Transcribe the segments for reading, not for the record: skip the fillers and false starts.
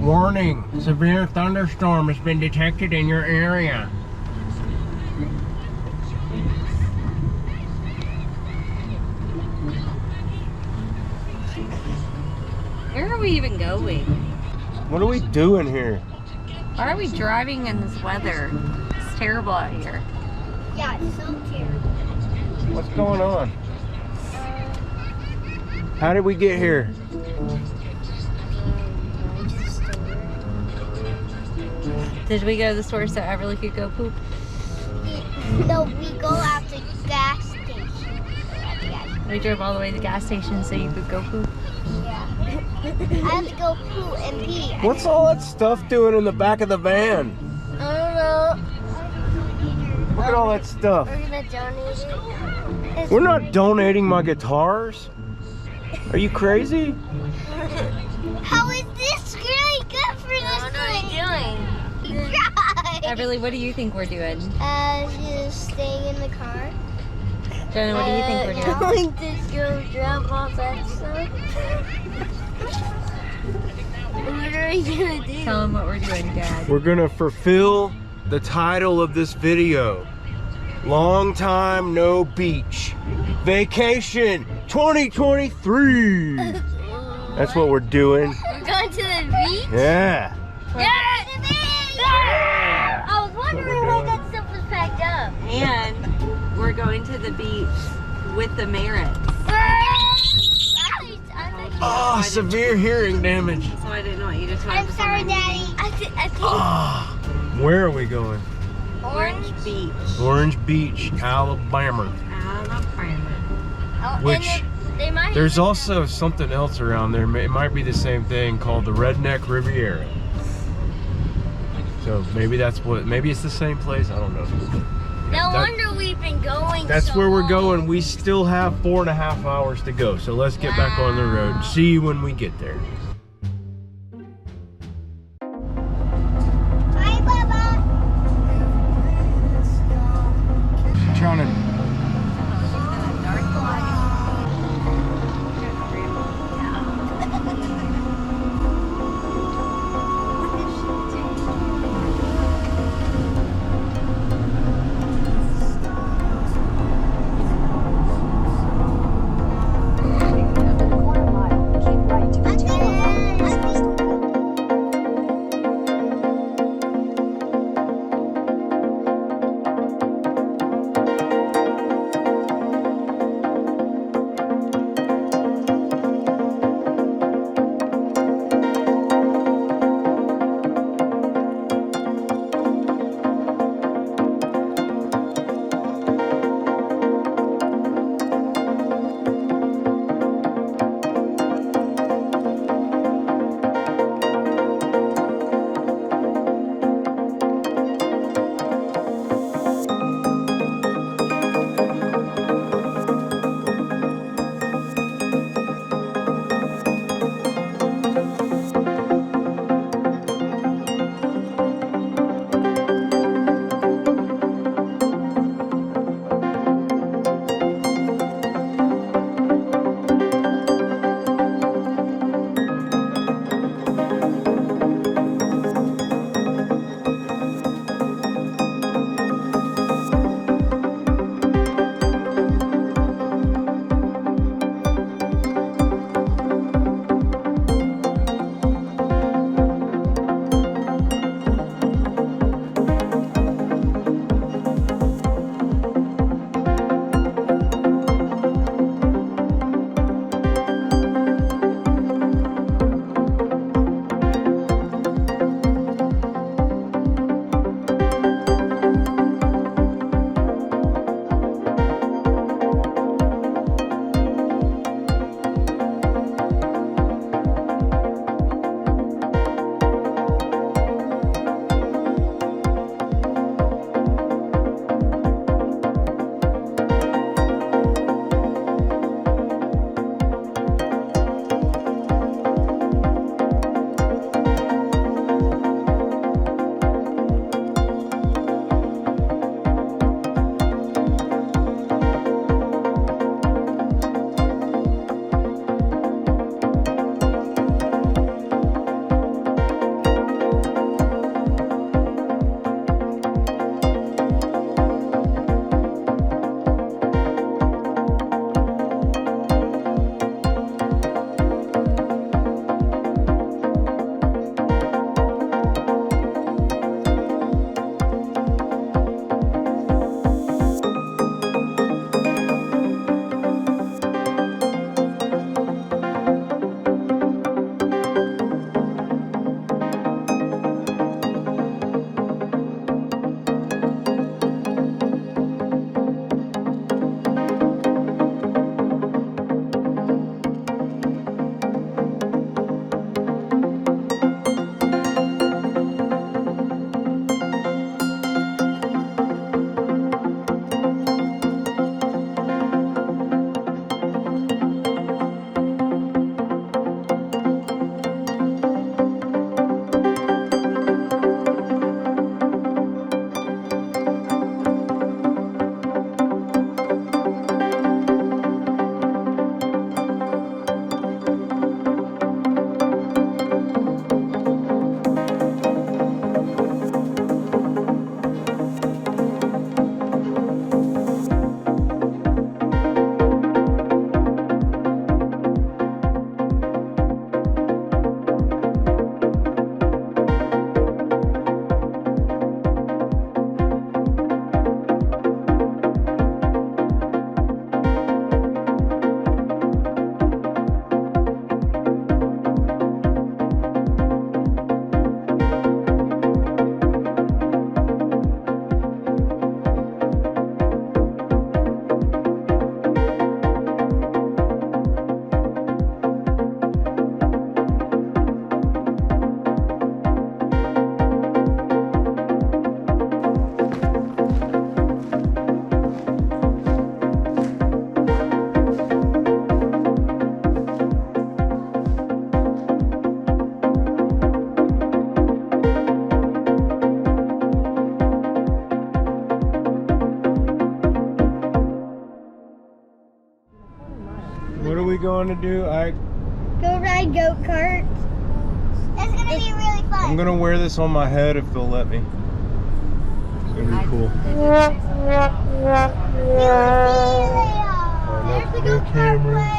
Warning, severe thunderstorm has been detected in your area. Where are we even going? What are we doing here? Why are we driving in this weather? It's terrible out here. Yeah, it's so terrible. What's going on? How did we get here? Did we go to the store so Everly could go poop? No, we go out to gas station. We drove all the way to the gas station so you could go poop. Yeah. I have to go poo and pee. What's all that stuff doing in the back of the van? I don't know. Look at all that stuff. We're gonna donate it. We're not donating my guitars. Are you crazy? How is this really good for this What are we doing? Right. Everly, what do you think we're doing? Just staying in the car. Jenna, what do you think we're doing? Going to go drop off that stuff. What are we gonna do? Tell them what we're doing, Dad. We're gonna fulfill the title of this video. Long time no beach. Vacation 2023. That's what we're doing. We're going to the beach? Yeah. Yeah, the beach! Yeah! I was wondering why that stuff was packed up. And we're going to the beach with the Merritts. Oh, severe hearing damage. So I didn't want you to talk. I'm sorry, Daddy. I think Ah, where are we going? Orange Beach. Orange Beach, Alabama. Alabama. Which there's also something else around there. It might be the same thing called the Redneck Riviera. So maybe that's what. Maybe it's the same place. I don't know. No wonder we've been going. That's so where we're long. going. We still have 4.5 hours to go. So let's get back on the road. See you when we get there. Bye, Baba. Trying to. going to do? Go ride go-karts. It's gonna be really fun. I'm gonna wear this on my head if they'll let me. It's gonna be cool. There's the go-kart place.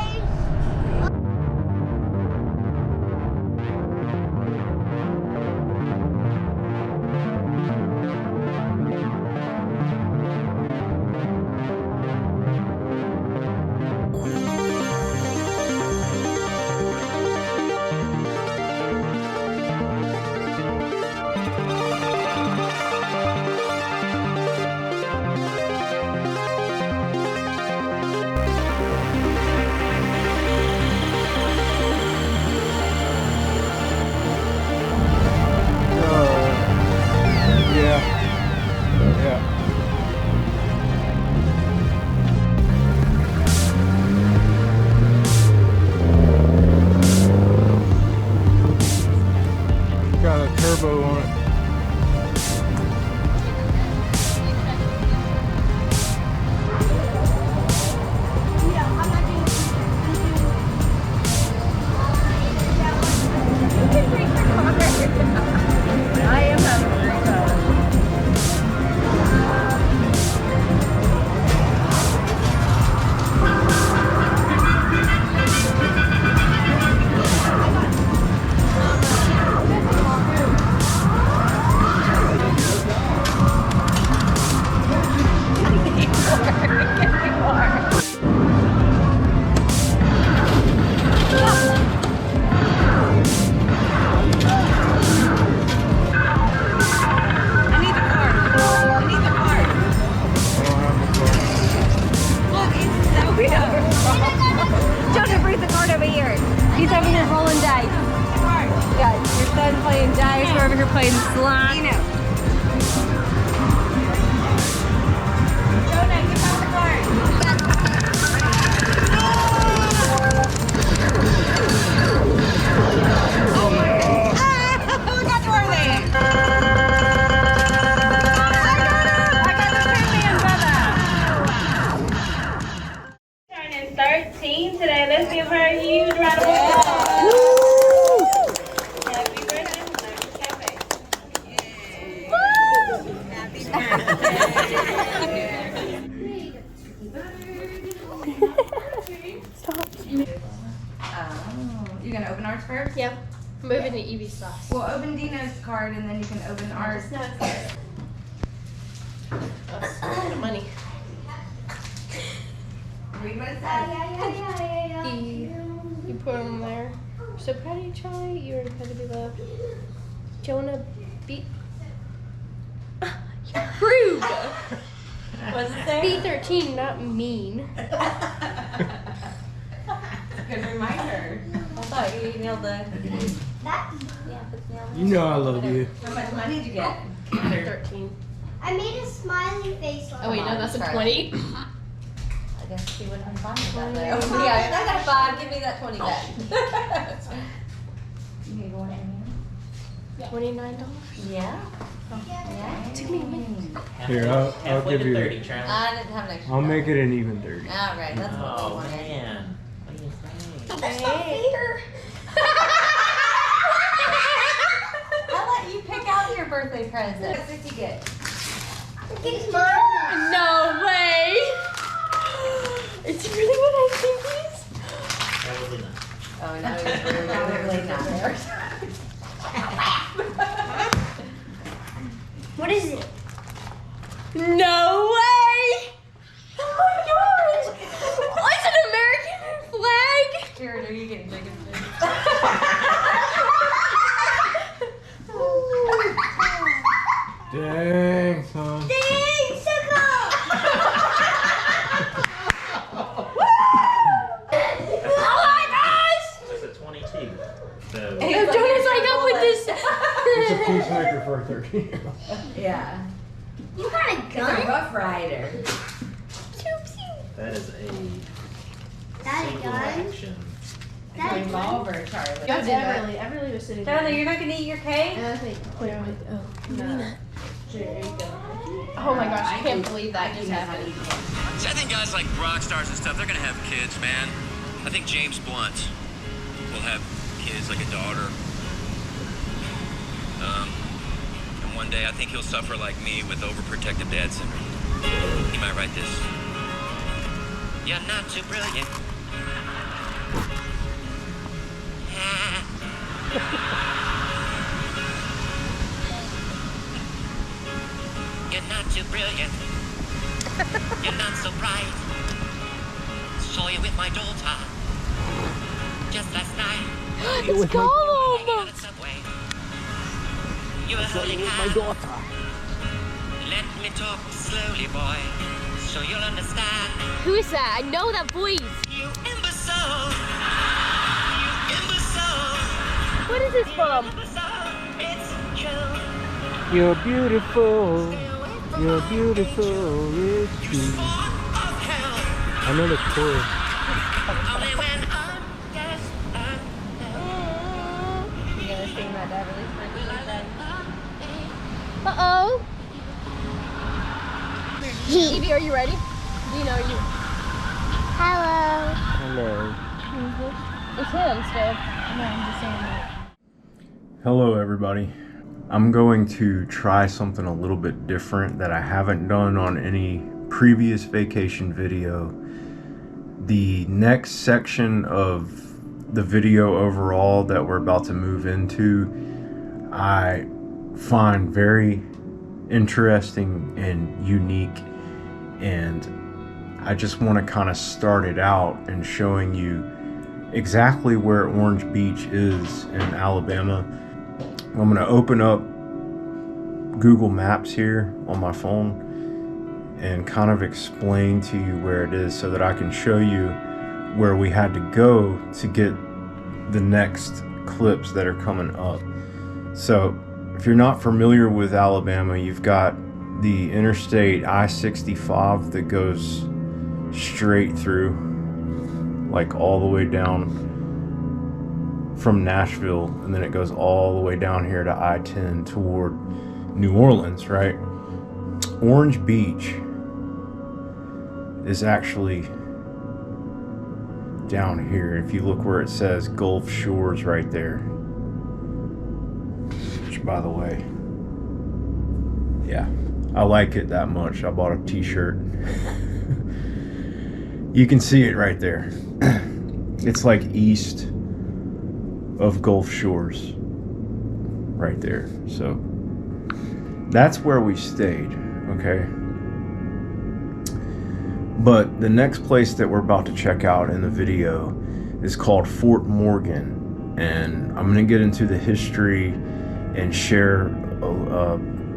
Got a turbo on it. I am having a great time. Jonah, bring the card over here. He's over here rolling dice. Yeah, your son's playing dice. We're over here playing slime. Jonah, give out the card. Oh my God. That's where they I got the Turning 13 today. Let's give her a huge round of applause. Happy birthday, Lunch Cafe. You're gonna open ours first? Yep. I'm moving to Evie sauce. We'll open Dino's card and then you can open ours. That's a lot of money. Read what it says. You put them there. So proud of you, Charlie. You are proud to be loved. Jonah beat. You're rude. What does it say? B13, not mean. Good reminder. I thought you nailed the. You know I love you. How much money did you get? 13. I made a smiley face on Oh wait, no, that's a 20. I guess she wouldn't have fun with that though. Yeah, if I got a 5, give me that 20 back. You need one in $29. Yeah. Yeah. Took me a minute. Here, I'll give you. I didn't have an extra. I'll make it an even 30. All right, that's what we Oh wanted. man, what do you think? That's not fair. I'll let you pick out your birthday present. What did you get? It's mine. No way! It's really what I think it is? Probably not. Oh no, it's really not there. What is it? No way! Oh my gosh! Oh, it's an American flag! Jared, are you getting chicken food? Dang, son. Dang, sucker! Oh my gosh! It's a 22. So If Jonah's like up with this. It's a peacemaker for a 13-year-old. Yeah. You got a It's a gun? Rough Rider. that is a That a single gun? action. That a gun? Revolver, Charlie. Everly was sitting there. Charlie, you're not gonna eat your cake? And I think, wait, oh, oh my gosh, I can't believe that just happened. See, I think guys like rock stars and stuff, they're gonna have kids, man. I think James Blunt will have kids, like a daughter. And one day I think he'll suffer like me with overprotective dad syndrome. He might write this. You're not too brilliant. You're not too brilliant. You're not so bright. Saw you with my daughter just last night. It's Gollum! You were holding hands. Let me talk slowly, boy, so you'll understand. Who is that? I know that voice. You imbecile. You imbecile. What is this from? It's true. You're beautiful. You're beautiful. It's You true. spawn of hell. I know the chorus. Only when I'm just You gonna sing that to release my Uh-oh. Evie, are you ready? Do you know you? Hello. Hello. It's him still. No, I'm just saying that. Hello, everybody. I'm going to try something a little bit different that I haven't done on any previous vacation video. The next section of the video overall that we're about to move into, I find very interesting and unique, and I just want to kind of start it out and showing you exactly where Orange Beach is in Alabama. I'm going to open up Google Maps here on my phone and kind of explain to you where it is so that I can show you where we had to go to get the next clips that are coming up. So if you're not familiar with Alabama, you've got the interstate I-65 that goes straight through, like all the way down from Nashville, and then it goes all the way down here to I-10 toward New Orleans, right? Orange Beach is actually down here. If you look where it says Gulf Shores right there, which, by the way, yeah, I like it that much. I bought a t-shirt. You can see it right there. It's like east of Gulf Shores right there. So that's where we stayed, okay? But the next place that we're about to check out in the video is called Fort Morgan, and I'm going to get into the history and share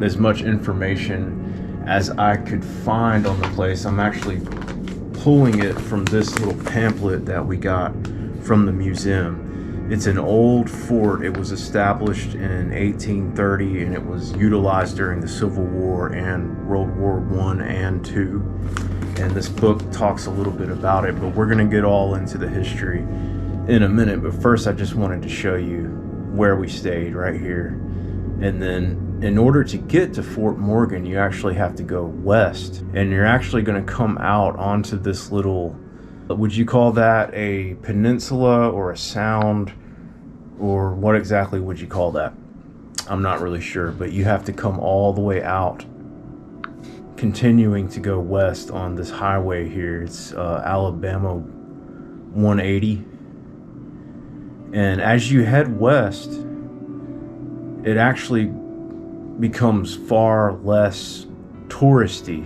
as much information as I could find on the place. I'm actually pulling it from this little pamphlet that we got from the museum. It's an old fort. It was established in 1830, and it was utilized during the Civil War and World War I and II. And this book talks a little bit about it, but we're gonna get all into the history in a minute. But first, I just wanted to show you where we stayed right here. And then in order to get to Fort Morgan, you actually have to go west, and you're actually gonna come out onto this little, would you call that a peninsula or a sound, or what exactly would you call that? I'm not really sure, but you have to come all the way out, continuing to go west on this highway here. It's Alabama 180. And as you head west, it actually becomes far less touristy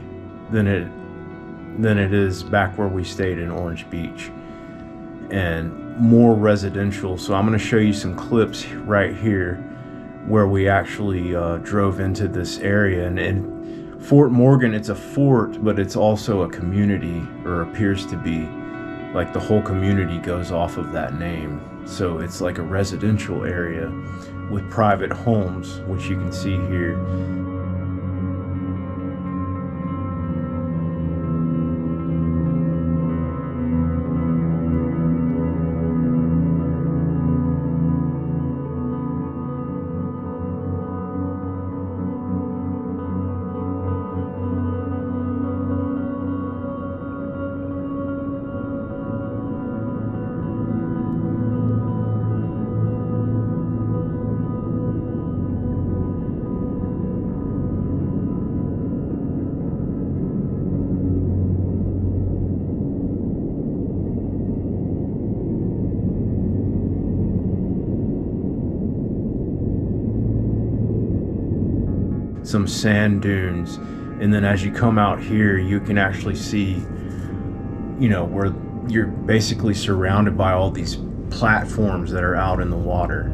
than it is back where we stayed in Orange Beach, and more residential. So I'm going to show you some clips right here where we actually drove into this area. And Fort Morgan, it's a fort, but it's also a community, or appears to be. Like the whole community goes off of that name. So it's like a residential area with private homes, which you can see here. some sand dunes, and then as you come out here, you can actually see, you know, where you're basically surrounded by all these platforms that are out in the water.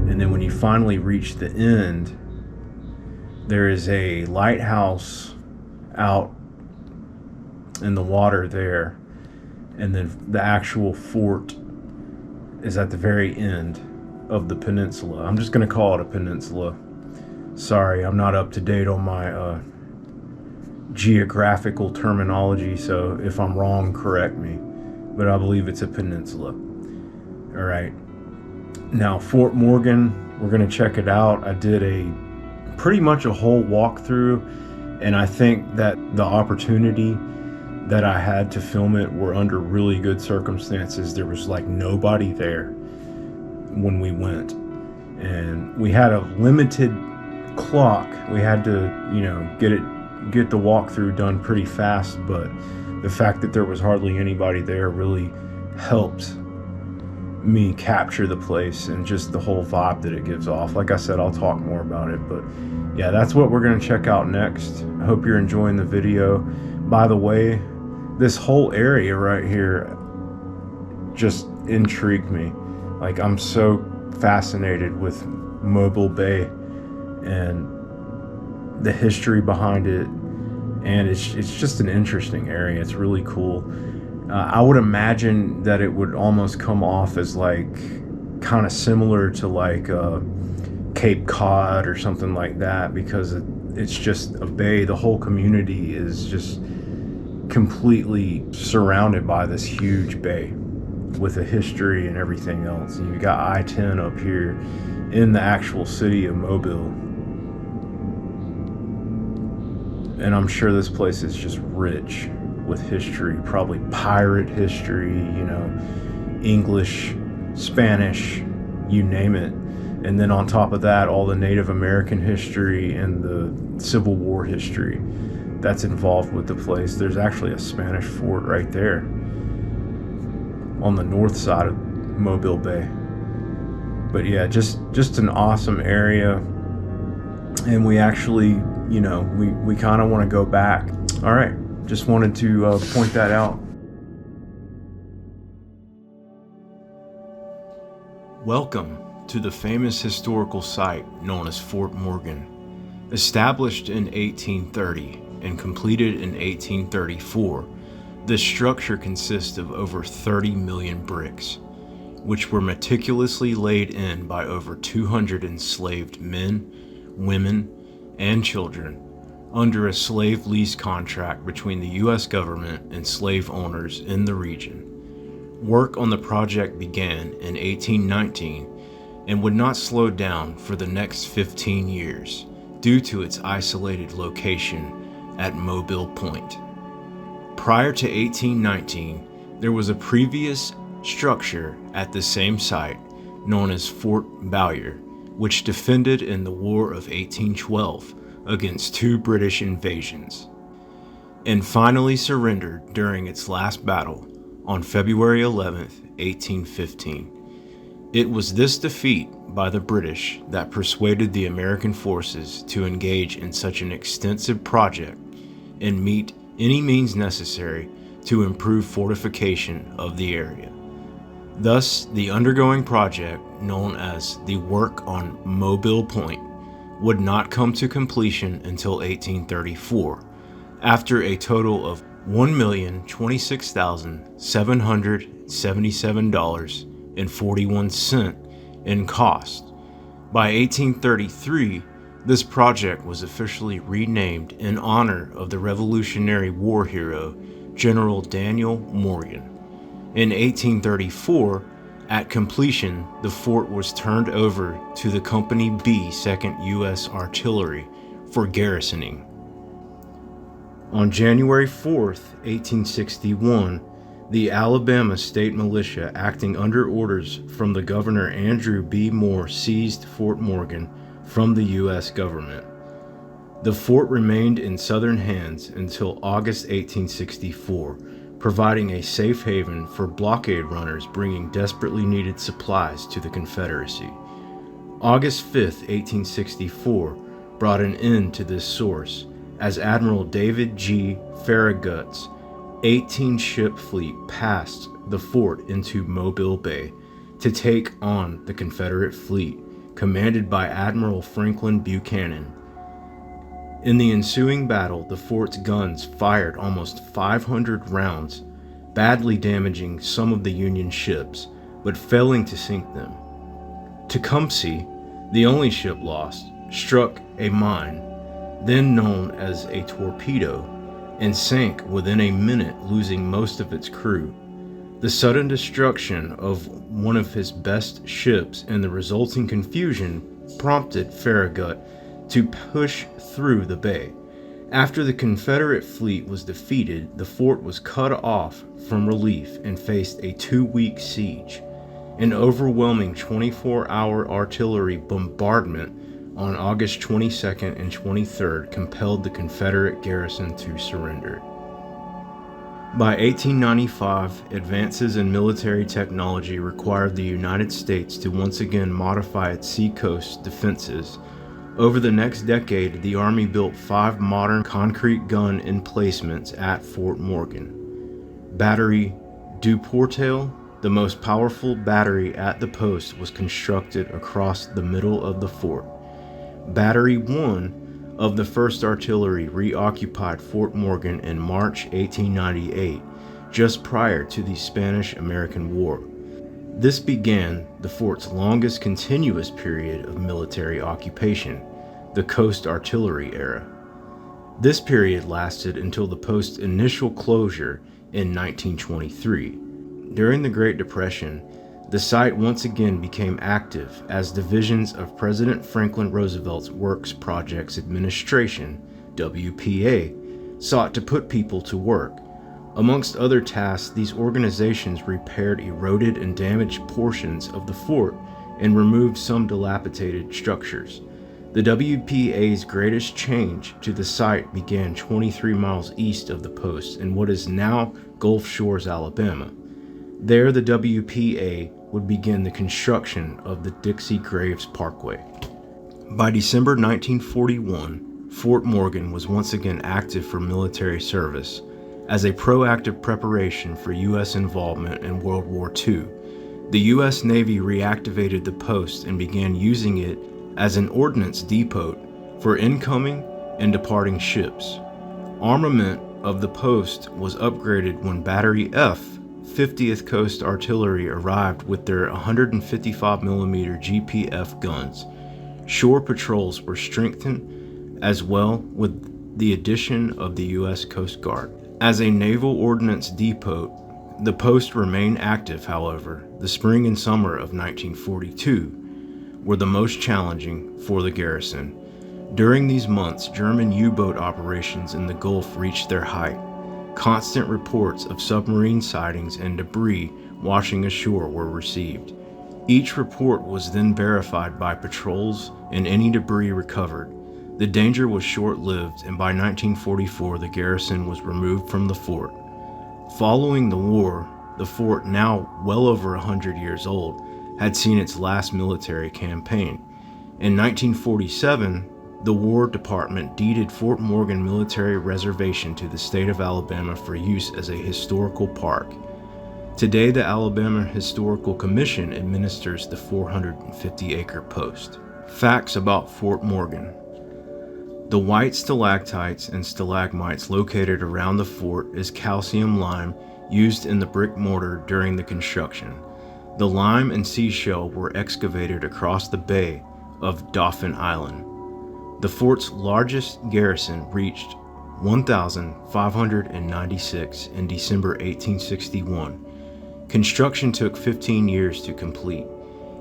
And then when you finally reach the end, there is a lighthouse out in the water there. And then the actual fort is at the very end of the peninsula. I'm just going to call it a peninsula. Sorry, I'm not up to date on my geographical terminology, so if I'm wrong, correct me. But I believe it's a peninsula. All right. Now, Fort Morgan, we're going to check it out. I did pretty much a whole walkthrough, and I think that the opportunity that I had to film it were under really good circumstances. There was like nobody there when we went, and we had a limited clock. We had to, you know, get the walkthrough done pretty fast, but the fact that there was hardly anybody there really helped me capture the place and just the whole vibe that it gives off. Like I said, I'll talk more about it, but yeah, that's what we're going to check out next. I hope you're enjoying the video. By the way, this whole area right here just intrigued me. Like, I'm so fascinated with Mobile Bay and the history behind it, and it's just an interesting area. It's really cool. I would imagine that it would almost come off as like kind of similar to like Cape Cod or something like that, because it's just a bay. The whole community is just completely surrounded by this huge bay with a history and everything else. And you've got I-10 up here in the actual city of Mobile. And I'm sure this place is just rich with history, probably pirate history, you know, English, Spanish, you name it. And then on top of that, all the Native American history and the Civil War history that's involved with the place. There's actually a Spanish fort right there on the north side of Mobile Bay. But yeah, just an awesome area. And we actually, you know, we kind of want to go back. All right. Just wanted to point that out. Welcome to the famous historical site known as Fort Morgan. Established in 1830 and completed in 1834, this structure consists of over 30 million bricks, which were meticulously laid in by over 200 enslaved men, women, and children under a slave lease contract between the U.S. government and slave owners in the region. Work on the project began in 1819 and would not slow down for the next 15 years due to its isolated location at Mobile Point. Prior to 1819, there was a previous structure at the same site known as Fort Bowyer, which defended in the War of 1812 against 2 British invasions, and finally surrendered during its last battle on February 11th, 1815. It was this defeat by the British that persuaded the American forces to engage in such an extensive project and meet any means necessary to improve fortification of the area. Thus, the undergoing project, known as the Work on Mobile Point, would not come to completion until 1834, after a total of $1,026,777.41 in cost. By 1833, this project was officially renamed in honor of the Revolutionary War hero, General Daniel Morgan. In 1834, at completion, the fort was turned over to the Company B 2nd U.S. Artillery for garrisoning. On January 4th, 1861, the Alabama State Militia, acting under orders from the Governor Andrew B. Moore, seized Fort Morgan from the U.S. government. The fort remained in Southern hands until August 1864, providing a safe haven for blockade runners bringing desperately needed supplies to the Confederacy. August 5, 1864, brought an end to this source as Admiral David G. Farragut's 18-ship fleet passed the fort into Mobile Bay to take on the Confederate fleet, commanded by Admiral Franklin Buchanan. In the ensuing battle, the fort's guns fired almost 500 rounds, badly damaging some of the Union ships, but failing to sink them. Tecumseh, the only ship lost, struck a mine, then known as a torpedo, and sank within a minute, losing most of its crew. The sudden destruction of one of his best ships and the resulting confusion prompted Farragut to push through the bay. After the Confederate fleet was defeated, the fort was cut off from relief and faced a 2-week siege. An overwhelming 24-hour artillery bombardment on August 22nd and 23rd compelled the Confederate garrison to surrender. By 1895, advances in military technology required the United States to once again modify its seacoast defenses. Over the next decade, the Army built 5 modern concrete gun emplacements at Fort Morgan. Battery du Portage, the most powerful battery at the post, was constructed across the middle of the fort. Battery 1 of the 1st Artillery reoccupied Fort Morgan in March 1898, just prior to the Spanish-American War. This began the fort's longest continuous period of military occupation, the Coast Artillery era. This period lasted until the post's initial closure in 1923. During the Great Depression, the site once again became active as divisions of President Franklin Roosevelt's Works Projects Administration, WPA, sought to put people to work. Amongst other tasks, these organizations repaired eroded and damaged portions of the fort and removed some dilapidated structures. The WPA's greatest change to the site began 23 miles east of the post in what is now Gulf Shores, Alabama. There, the WPA would begin the construction of the Dixie Graves Parkway. By December 1941, Fort Morgan was once again active for military service as a proactive preparation for U.S. involvement in World War II. The U.S. Navy reactivated the post and began using it as an ordnance depot for incoming and departing ships. Armament of the post was upgraded when Battery F, 50th Coast Artillery, arrived with their 155mm GPF guns. Shore patrols were strengthened as well with the addition of the U.S. Coast Guard. As a naval ordnance depot, the post remained active, however. The spring and summer of 1942 were the most challenging for the garrison. During these months, German U-boat operations in the Gulf reached their height. Constant reports of submarine sightings and debris washing ashore were received. Each report was then verified by patrols and any debris recovered. The danger was short-lived, and by 1944 the garrison was removed from the fort. Following the war, the fort, now well over 100 years old, had seen its last military campaign. In 1947, the War Department deeded Fort Morgan Military Reservation to the state of Alabama for use as a historical park. Today, the Alabama Historical Commission administers the 450-acre post. Facts about Fort Morgan. The white stalactites and stalagmites located around the fort is calcium lime used in the brick mortar during the construction. The lime and seashell were excavated across the bay of Dauphin Island. The fort's largest garrison reached 1,596 in December 1861. Construction took 15 years to complete,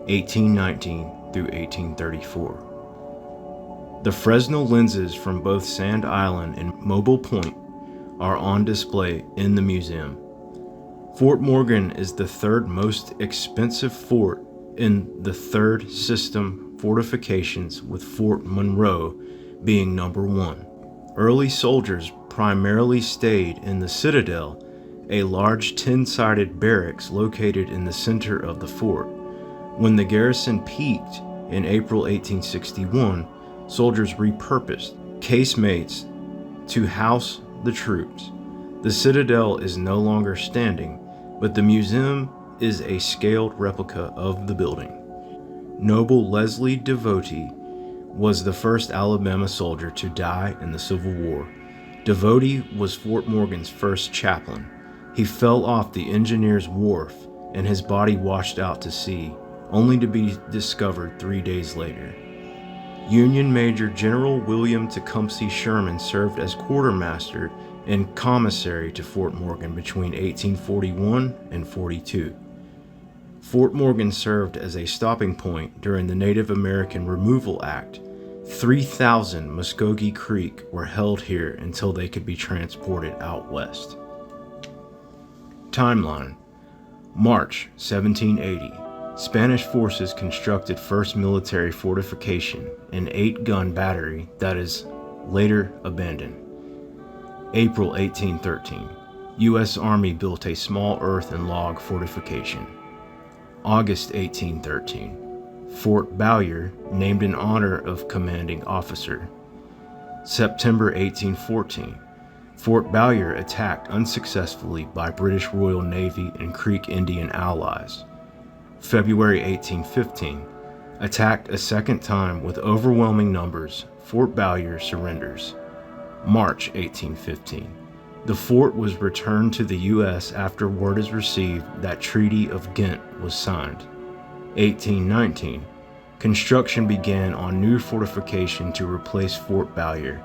1819 through 1834. The Fresnel lenses from both Sand Island and Mobile Point are on display in the museum. Fort Morgan is the third most expensive fort in the third system fortifications, with Fort Monroe being number 1. Early soldiers primarily stayed in the Citadel, a large 10-sided barracks located in the center of the fort. When the garrison peaked in April 1861, soldiers repurposed casemates to house the troops. The Citadel is no longer standing, but the museum is a scaled replica of the building. Noble Leslie Devotee was the first Alabama soldier to die in the Civil War. Devotee was Fort Morgan's first chaplain. He fell off the engineer's wharf and his body washed out to sea, only to be discovered 3 days later. Union Major General William Tecumseh Sherman served as quartermaster and commissary to Fort Morgan between 1841 and 42. Fort Morgan served as a stopping point during the Native American Removal Act. 3,000 Muskogee Creek were held here until they could be transported out west. Timeline: March 1780. Spanish forces constructed first military fortification, an 8-gun battery that is later abandoned. April 1813. U.S. Army built a small earth and log fortification. August 1813. Fort Bowyer, named in honor of commanding officer. September 1814. Fort Bowyer attacked unsuccessfully by British Royal Navy and Creek Indian allies. February 1815. Attacked a second time with overwhelming numbers, Fort Bowyer surrenders. March 1815. The fort was returned to the U.S. after word is received that Treaty of Ghent was signed. 1819. Construction began on new fortification to replace Fort Bowyer.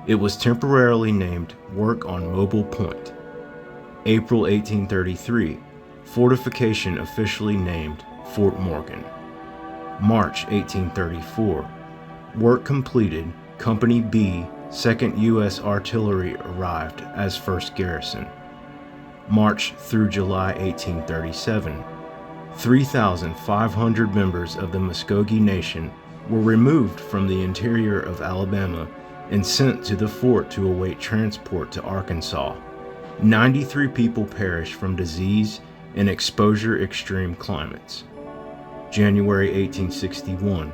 It was temporarily named Work on Mobile Point. April 1833. Fortification officially named Fort Morgan. March 1834. Work completed. Company B, 2nd U.S. Artillery arrived as first garrison. March through July 1837. 3,500 members of the Muskogee Nation were removed from the interior of Alabama and sent to the fort to await transport to Arkansas. 93 people perished from disease and exposure-extreme climates. January 1861.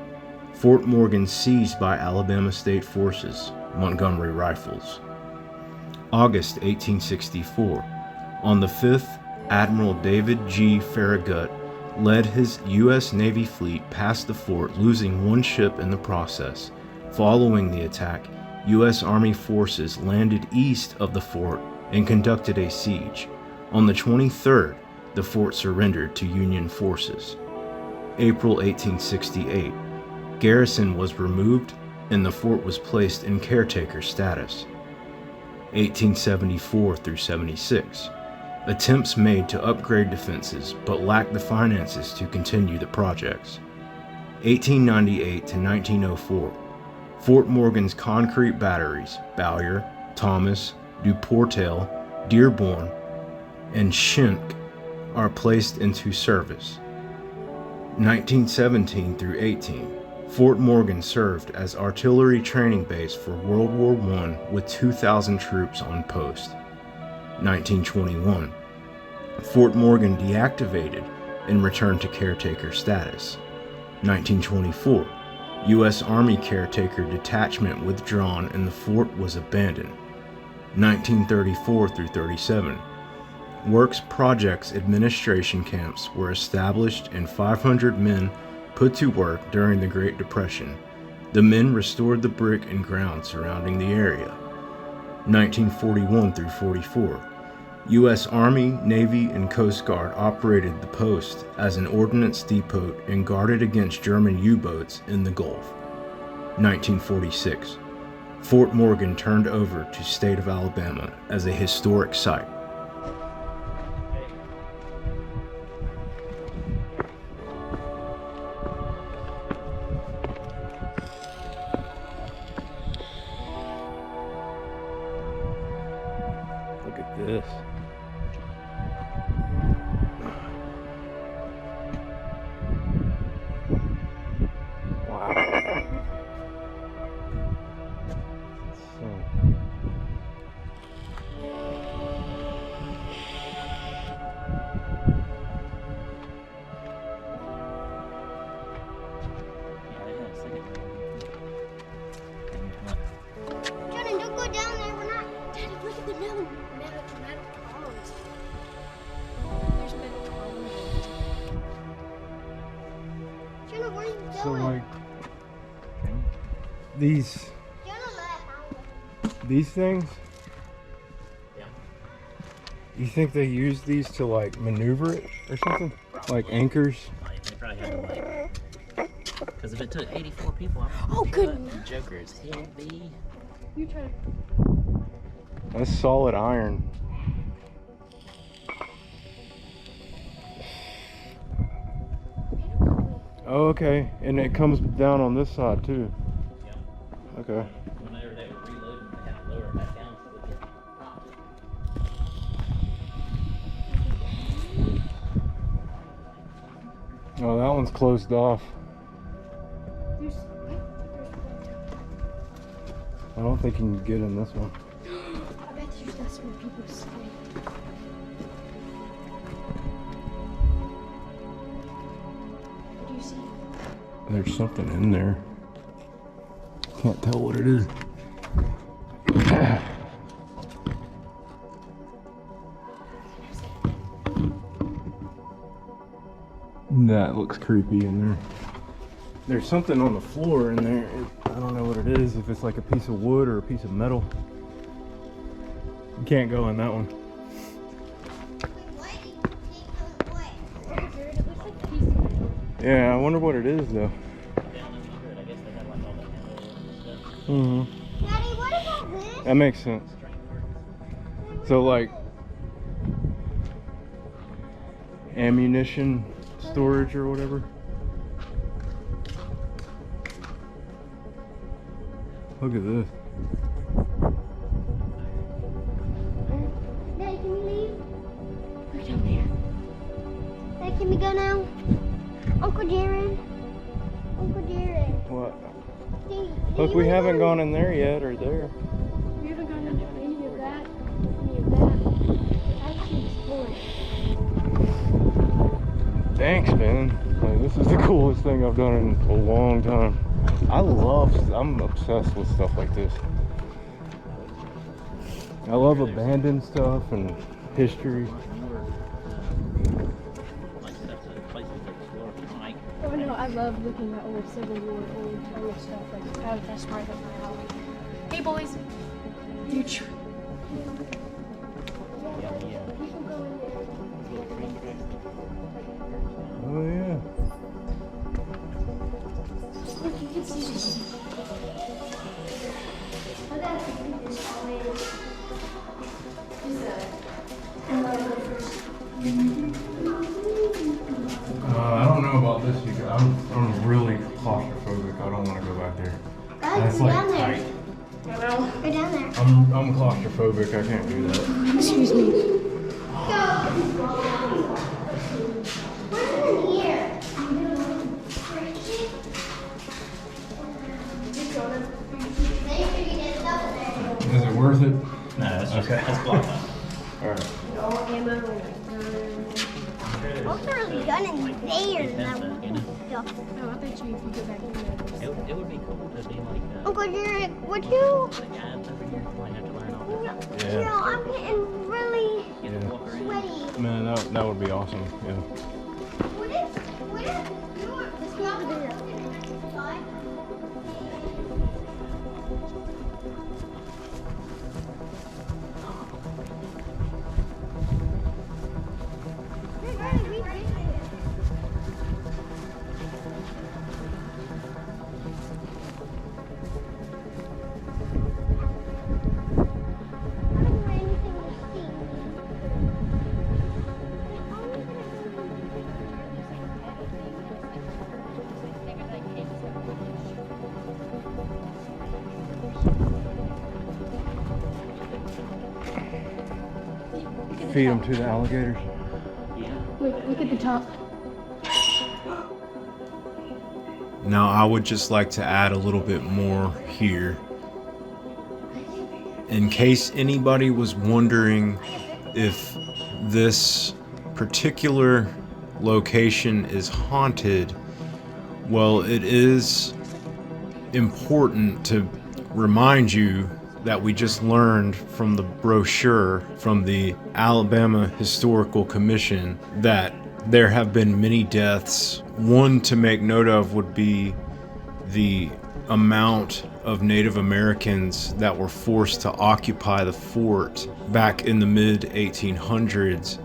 Fort Morgan seized by Alabama State Forces, Montgomery Rifles. August 1864. On the 5th, Admiral David G. Farragut led his U.S. Navy fleet past the fort, losing one ship in the process. Following the attack, U.S. Army forces landed east of the fort and conducted a siege. On the 23rd, the fort surrendered to Union forces. April 1868. Garrison was removed and the fort was placed in caretaker status. 1874 through 76. Attempts made to upgrade defenses but lacked the finances to continue the projects. 1898 to 1904. Fort Morgan's concrete batteries, Bowyer, Thomas, Duportail, Dearborn, and Schenck, are placed into service. 1917 through 18. Fort Morgan served as artillery training base for World War I with 2,000 troops on post. 1921. Fort Morgan deactivated and returned to caretaker status. 1924. U.S. Army caretaker detachment withdrawn and the fort was abandoned. 1934 through 37. Works Projects Administration camps were established and 500 men put to work during the Great Depression. The men restored the brick and ground surrounding the area. 1941 through 44. U.S. Army, Navy, and Coast Guard operated the post as an ordnance depot and guarded against German U-boats in the Gulf. 1946. Fort Morgan turned over to State of Alabama as a historic site. at this. Wow. Jordan, don't go down there. We're not. Daddy, look at the metal columns. There's metal columns. Jordan, where are you going? So like these things, Yeah. you think they use these to like maneuver it or something? Like anchors? Like, they probably had to like. Because if it took 84 people, I Oh, good. Joker is heavy. You try. That's solid iron. Oh, okay. And it comes down on this side too. Yeah. Okay. Whenever they were reloading, they had to lower it back down so they could pop it. Oh, that one's closed off. I don't think you can get in this one. I bet that's where people stay. What do you see? There's something in there. Can't tell what it is. That looks creepy in there. There's something on the floor in there. I don't know what it is, if it's like a piece of wood or a piece of metal. You can't go in that one. Yeah, I wonder what it is though. Down under it, I guess they had like all the ammo and stuff. Mm-hmm. Daddy, what about this? That makes sense. So like ammunition storage or whatever. Look at this. Daddy, can we leave? Look down there. Daddy, can we go now? Uncle Jared. Uncle Jared. What? Do Look, you we wanna haven't go? gone in there yet or there. We haven't gone into any of that. Any of that. Actually explored. Thanks, man. Like, this is the coolest thing I've done in a long time. I'm obsessed with stuff like this. I love abandoned stuff and history. Like stuff to places to explore. Like, Oh no, I love looking at old Civil War, old Irish stuff. Like, that's right up my alley. Hey boys, future. Oh yeah. Look, you can see this. I don't know about this because I'm really claustrophobic. I don't want to go back there. Guys, That's go like down there. tight. Go down there. I'm claustrophobic. I can't do that. Excuse me. What's in here? Is it worth it? no, it's just Okay. it's blocked up. All right. No ammo. I'll throw the gun in there and that Defensive, you know? No, I bet you if you go back in there. It would be cool to be like Uncle Jared, would you? the guys over here might have to learn all that. You know, I'm getting really Get to walk around. sweaty. Man, that would be awesome. Yeah. What if you were this one there? feed them to the alligators? Yeah. Look at the top. Now, I would just like to add a little bit more here. In case anybody was wondering if this particular location is haunted, well, it is important to remind you that we just learned from the brochure from the Alabama Historical Commission that there have been many deaths. One to make note of would be the amount of Native Americans that were forced to occupy the fort back in the mid 1800s,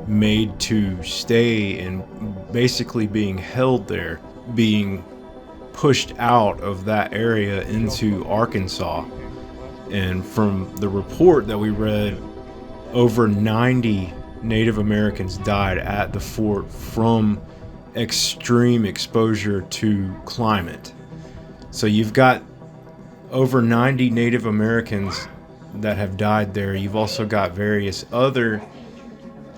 made to stay and basically being held there, being pushed out of that area into Arkansas. And from the report that we read, over 90 Native Americans died at the fort from extreme exposure to climate. So you've got over 90 Native Americans that have died there. You've also got various other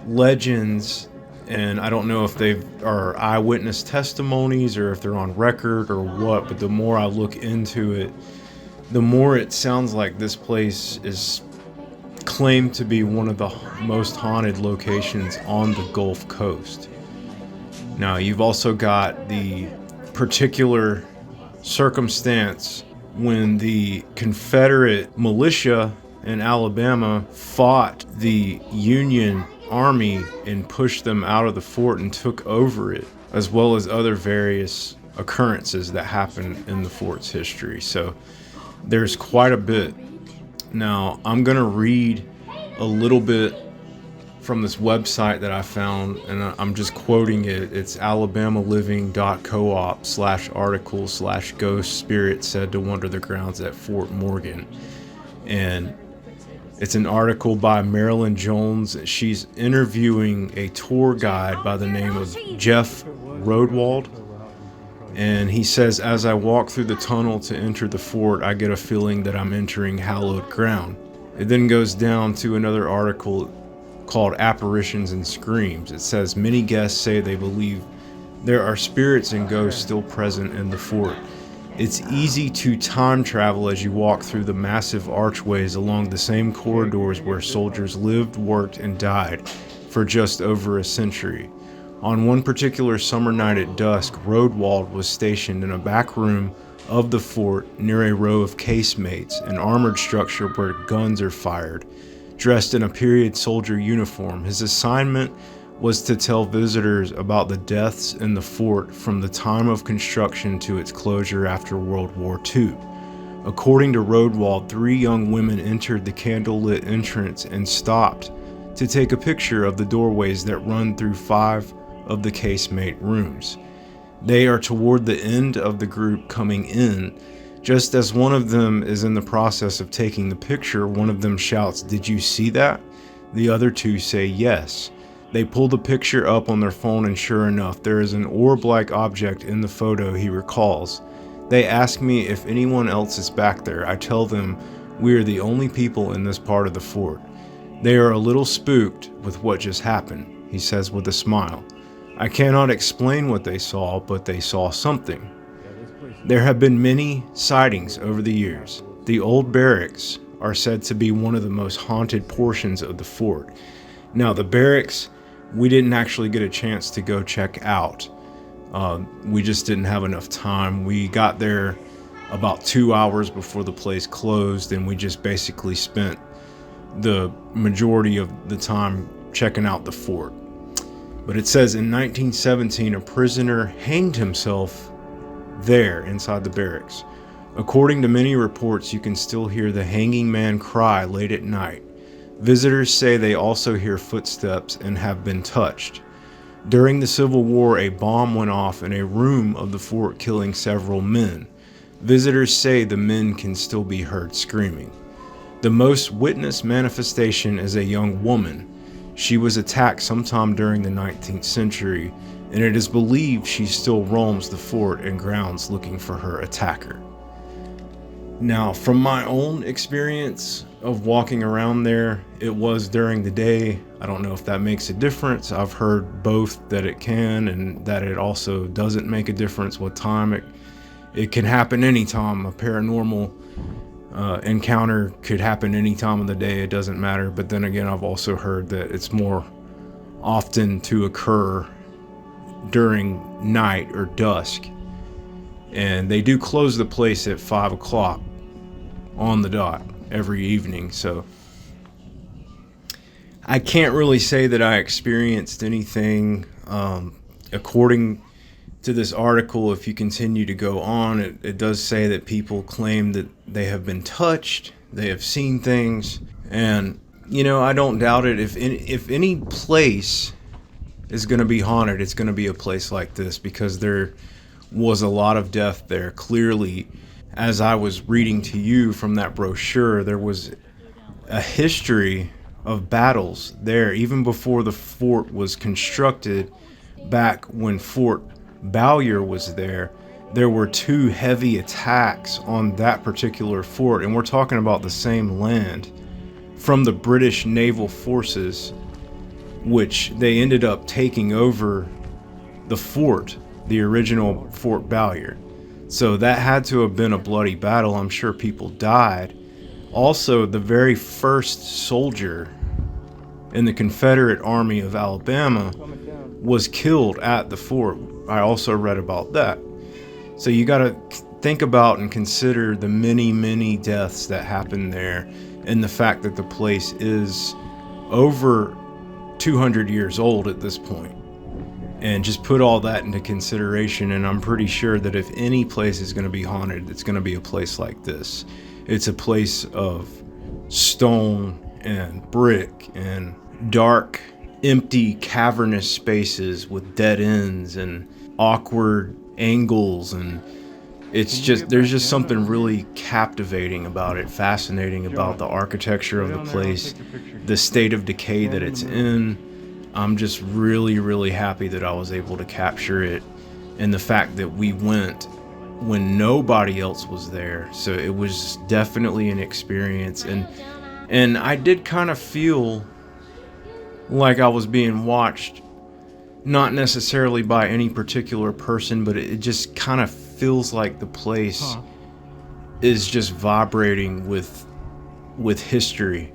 legends, and I don't know if they are eyewitness testimonies or if they're on record or what, but the more I look into it, the more it sounds like this place is claimed to be one of the most haunted locations on the Gulf Coast. Now, you've also got the particular circumstance when the Confederate militia in Alabama fought the Union Army and pushed them out of the fort and took over it, as well as other various occurrences that happened in the fort's history. So there's quite a bit. Now, I'm going to read a little bit from this website that I found, and I'm just quoting it. It's alabamaLiving.coop/article/ghost spirit said to wander the grounds at Fort Morgan. And it's an article by Marilyn Jones. She's interviewing a tour guide by the name of Jeff Rodewald. And he says, as I walk through the tunnel to enter the fort, I get a feeling that I'm entering hallowed ground. It then goes down to another article called Apparitions and Screams. It says, many guests say they believe there are spirits and ghosts still present in the fort. It's easy to time travel as you walk through the massive archways along the same corridors where soldiers lived, worked, and died for just over a century. On one particular summer night at dusk, Rodewald was stationed in a back room of the fort near a row of casemates, an armored structure where guns are fired. Dressed in a period soldier uniform, his assignment was to tell visitors about the deaths in the fort from the time of construction to its closure after World War II. According to Rodewald, 3 young women entered the candlelit entrance and stopped to take a picture of the doorways that run through 5 of the casemate rooms. They are toward the end of the group coming in. Just as one of them is in the process of taking the picture, one of them shouts, "Did you see that?" The other 2 say yes. They pull the picture up on their phone, and sure enough, there is an orb-like object in the photo, he recalls. They ask me if anyone else is back there. I tell them we are the only people in this part of the fort. They are a little spooked with what just happened, he says with a smile. I cannot explain what they saw, but they saw something. There have been many sightings over the years. The old barracks are said to be one of the most haunted portions of the fort. Now, the barracks, we didn't actually get a chance to go check out. We just didn't have enough time. We got there about 2 hours before the place closed, and we just basically spent the majority of the time checking out the fort. But it says in 1917, a prisoner hanged himself there inside the barracks. According to many reports, you can still hear the hanging man cry late at night. Visitors say they also hear footsteps and have been touched. During the Civil War, a bomb went off in a room of the fort, killing several men. Visitors say the men can still be heard screaming. The most witnessed manifestation is a young woman. She was attacked sometime during the 19th century, and it is believed she still roams the fort and grounds looking for her attacker. Now, from my own experience of walking around there, it was during the day. I don't know if that makes a difference. I've heard both, that it can and that it also doesn't make a difference what time. It can happen anytime. A paranormal encounter could happen any time of the day. It doesn't matter. But then again, I've also heard that it's more often to occur during night or dusk. And they do close the place at 5 o'clock on the dot every evening. So I can't really say that I experienced anything. According to this article, if you continue to go on, it does say that people claim that they have been touched, they have seen things, and you know, I don't doubt it. If any place is going to be haunted, it's going to be a place like this, because there was a lot of death there. Clearly, as I was reading to you from that brochure, there was a history of battles there even before the fort was constructed. Back when Fort Bowyer was there, there were 2 heavy attacks on that particular fort, and we're talking about the same land, from the British naval forces, which they ended up taking over the fort, the original Fort Bowyer. So that had to have been a bloody battle. I'm sure people died. Also, the very first soldier in the Confederate Army of Alabama was killed at the fort. I also read about that. So you got to think about and consider the many deaths that happened there, and the fact that the place is over 200 years old at this point. And just put all that into consideration, and I'm pretty sure that if any place is going to be haunted, it's going to be a place like this. It's a place of stone and brick and dark, empty, cavernous spaces with dead ends and awkward angles, and it's just, there's just something really captivating about it, fascinating about the architecture of the place, the state of decay that it's in. I'm just really happy that I was able to capture it, and the fact that we went when nobody else was there. So it was definitely an experience, and I did kind of feel like I was being watched, not necessarily by any particular person, but it just kind of feels like the place is just vibrating with history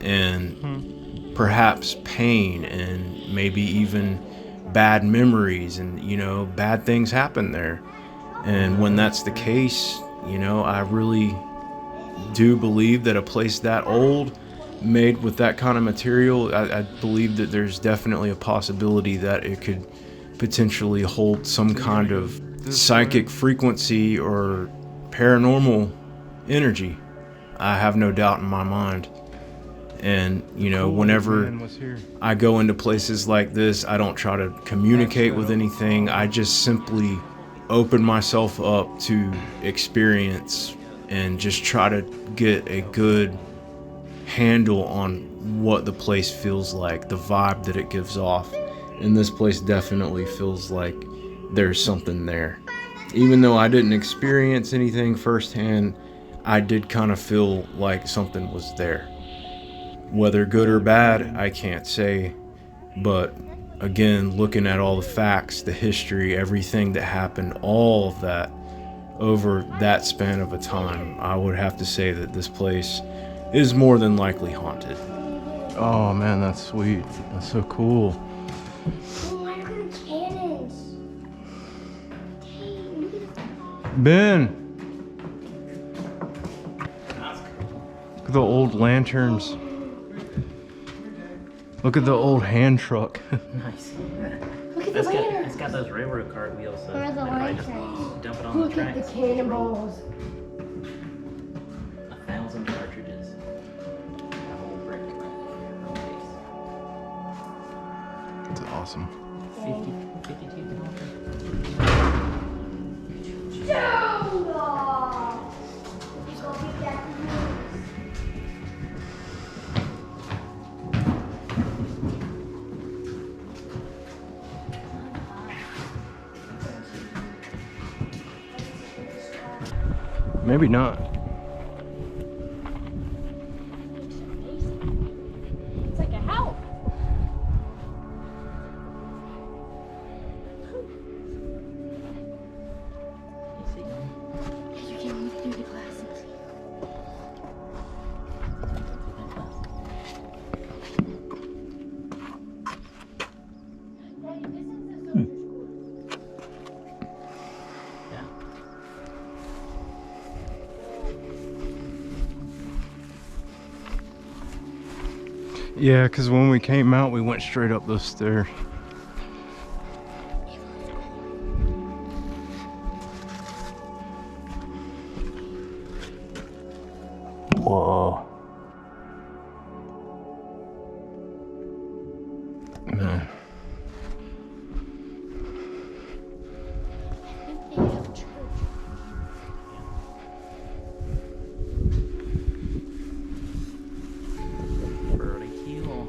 and perhaps pain, and maybe even bad memories, and you know, bad things happen there. And when that's the case, you know, I really do believe that a place that old, made with that kind of material, I believe that there's definitely a possibility that it could potentially hold some kind of psychic frequency or paranormal energy. I have no doubt in my mind. And you know, whenever I go into places like this, I don't try to communicate with anything. I just simply open myself up to experience and just try to get a good handle on what the place feels like, the vibe that it gives off. And this place definitely feels like there's something there. Even though I didn't experience anything firsthand, I did kind of feel like something was there. Whether good or bad, I can't say, but again, looking at all the facts, the history, everything that happened, all of that over that span of a time, I would have to say that this place is more than likely haunted. Oh man, that's sweet. That's so cool. Oh, look at the cannons. Dang, look at the... Ben! Look at the old lanterns. Look at the old hand truck. Nice. Look at the It's lanterns. got those railroad cart wheels, so Where are the they probably just lanterns? dump it on the Look at tracks. the cannonballs. 1,000 cartridges. A whole brick. That's awesome. 52 Maybe not. Yeah, because when we came out, we went straight up those stairs. Whoa. Man. They have church. Pretty cool.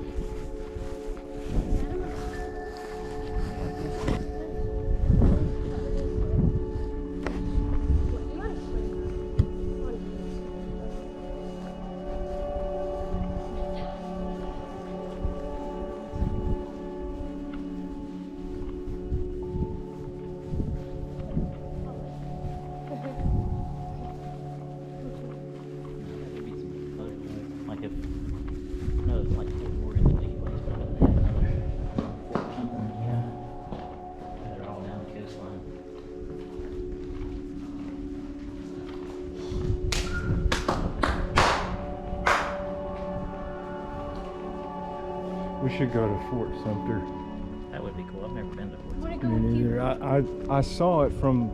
Like if no, like more in the league place, but they have another port or something, yeah. They're all down the coastline. We should go to Fort Sumter. That would be cool. I've never been to Fort Wanna Sumter. go Me with you? neither. I saw it from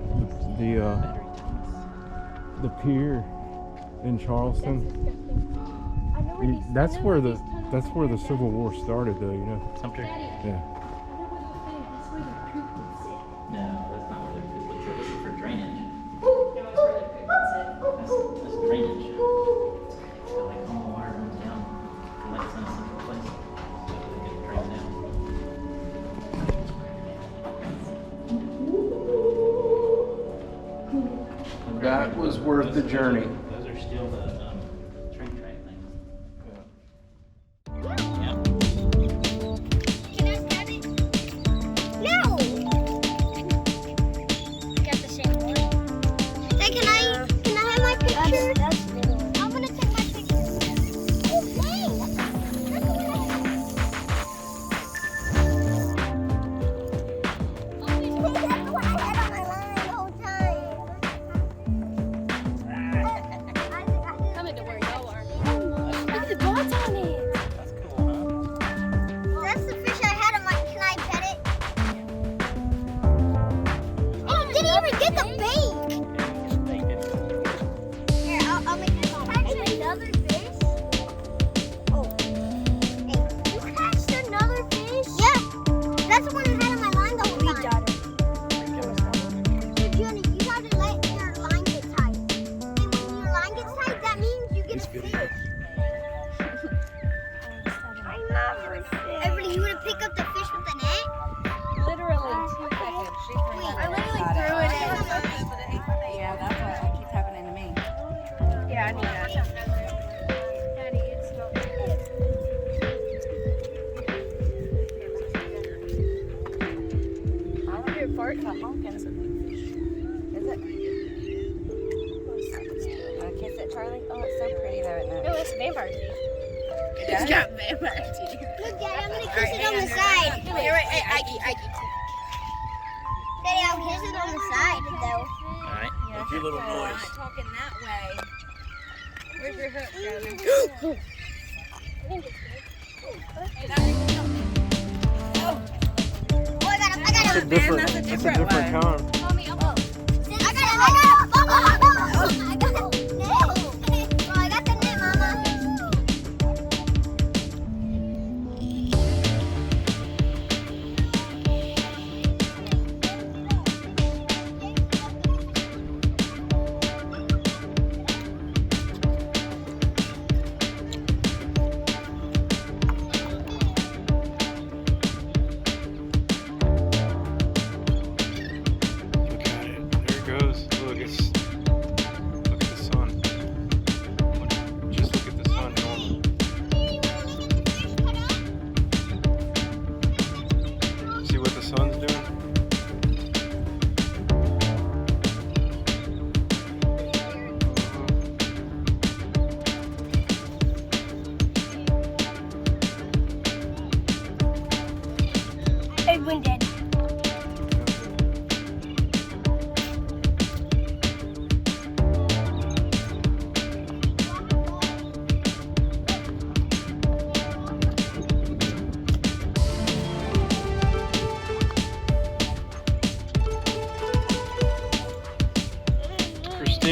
the pier in Charleston. That's disgusting. I know where these. That's I know where these the tunnels are. Civil War started, though. You know. Sumter? Daddy, Yeah. I know where those things. That's where the poop would sit. No, that's not where they're good. This is for drainage. No, it's where the poop would sit. That's drainage. So like all the water runs down and like it's in a central place. So they get drained down. That was worth the journey. Those are still the train track things. Yeah. Can I stab it? No! Got the same one. Hey, can I have my picture? I'm gonna take my picture. Oh, dang! That's what I had on my line the whole time. Coming to where y'all are. Look at the dots on it. That's cool, huh? That's the fish I had on my. Can I pet it? Oh, it didn't even get the bait. Here, I'll make this one. Catch another fish? Oh. Hey, you catched another fish? Yeah. That's the one I had on my line the whole time. Dude, Junior, you gotta let your line get tight. And when your line gets tight, that means you get a fish. I love her fish. Everybody, you wanna pick up the fish with the net? Literally 2 seconds. I literally threw it in. Yeah, that's what keeps happening to me. Yeah, I need that. Daddy, it's not good. I want to do Fort Hawkins. Is it? Kiss it, Charlie? Oh, it's so pretty though, isn't No, it's vampire teeth. it? It's got vampire teeth. Look, Daddy, I'm gonna kiss it on the side. You're right. Hey, Ike. Daddy, I'll kiss it on the side, though. Alright, make your little I'm noise. not talking that way. Where's your hook, Gavin? Oh, I got him. That's a different way. kind. Mommy, I got him. I got him. Oh, I got him. No. Oh, I got the net, Mama. Look at it. There it goes. Look, it's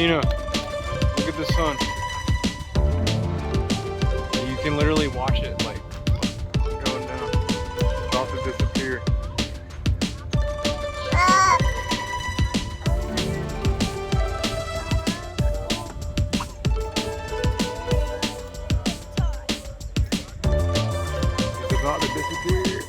Gina, look at the sun. You can literally watch it like going down. It's about to disappear. It's about to disappear.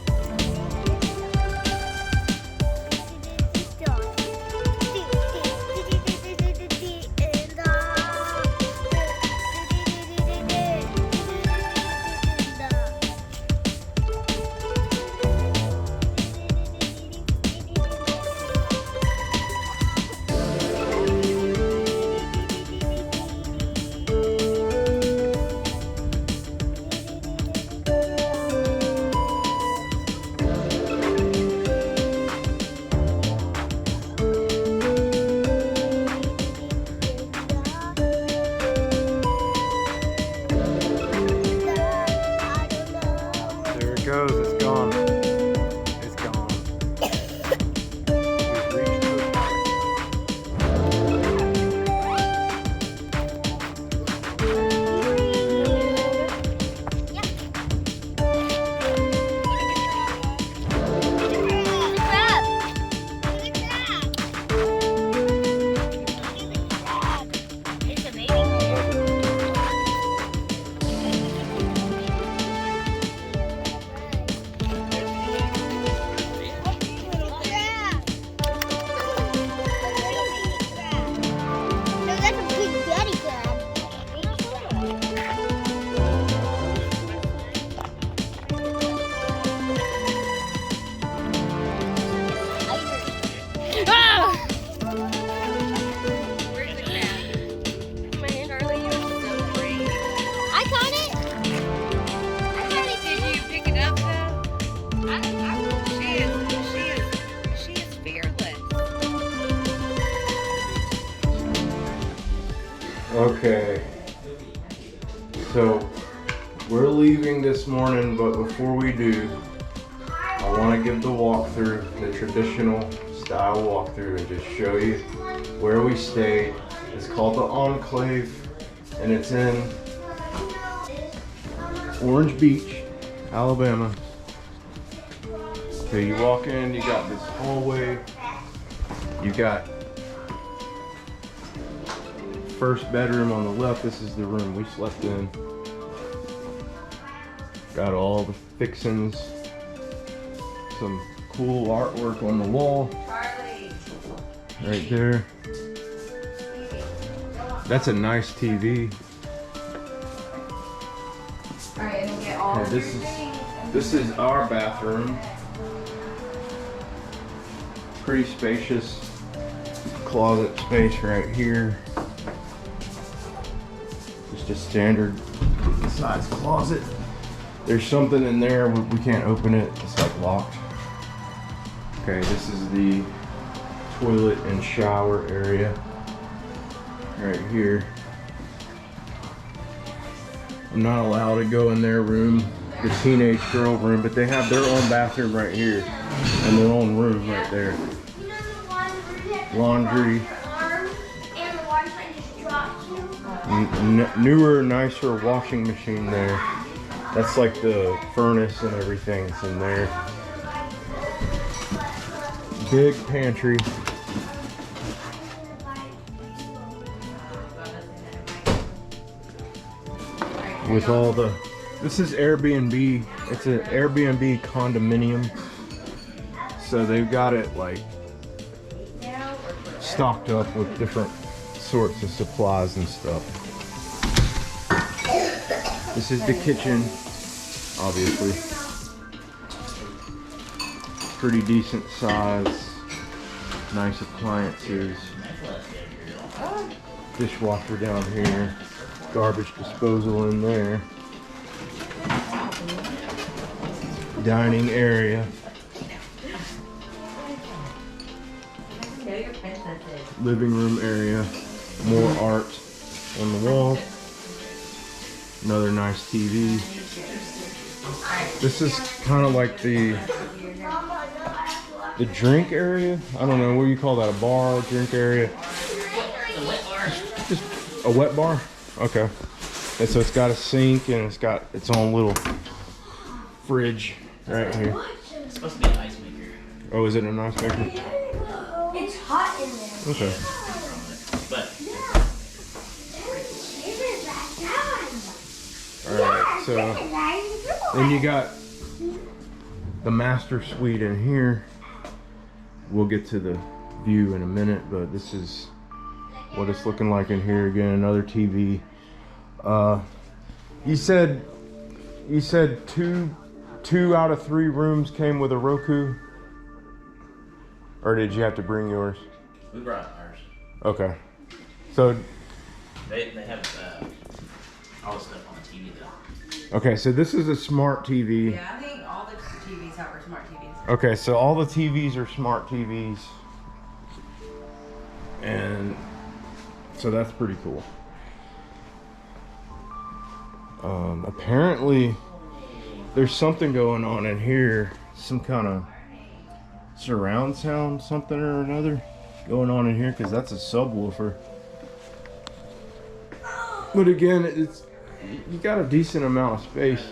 There it goes, it's gone. It's gone. We've reached the park. Okay, so we're leaving this morning, but before we do, I want to give the walkthrough, the traditional style walkthrough, and just show you where we stayed. It's called the Enclave, and it's in Orange Beach, Alabama. Okay, you walk in, you got this hallway, you got first bedroom on the left. This is the room we slept in. Got all the fixings, some cool artwork on the wall right there. That's a nice TV. Okay, this is our bathroom. Pretty spacious closet space right here. Just a standard size closet. There's something in there, we can't open it, it's like locked. Okay, this is the toilet and shower area right here. I'm not allowed to go in their room, the teenage girl room, but they have their own bathroom right here and their own room right there. Laundry. Newer, nicer washing machine there. That's like the furnace and everything that's in there. Big pantry. With all the, this is Airbnb. It's an Airbnb condominium. So they've got it like stocked up with different sorts of supplies and stuff. This is the kitchen, obviously. Pretty decent size, nice appliances. Dishwasher down here, garbage disposal in there. Dining area. Living room area. More art on the wall. Another nice TV. This is kind of like the drink area. I don't know, what do you call that? A bar, drink area? A wet bar? Okay. And so it's got a sink and it's got its own little fridge right here. It's supposed to be an ice maker. Oh, is it an ice maker? It's hot in there. Okay. But Alright, so then you got the master suite in here. We'll get to the view in a minute, but this is what it's looking like in here. Again, another TV. You said two out of 3 rooms came with a Roku, or did you have to bring yours? we brought ours. Okay, so They have all the stuff on the TV though. okay, so this is a smart TV. Yeah, I think all the TVs have are smart TVs. Okay, so all the TVs are smart TVs, and so that's pretty cool. Apparently there's something going on in here, some kind of surround sound, something or another going on in here, because that's a subwoofer. But again, you got a decent amount of space.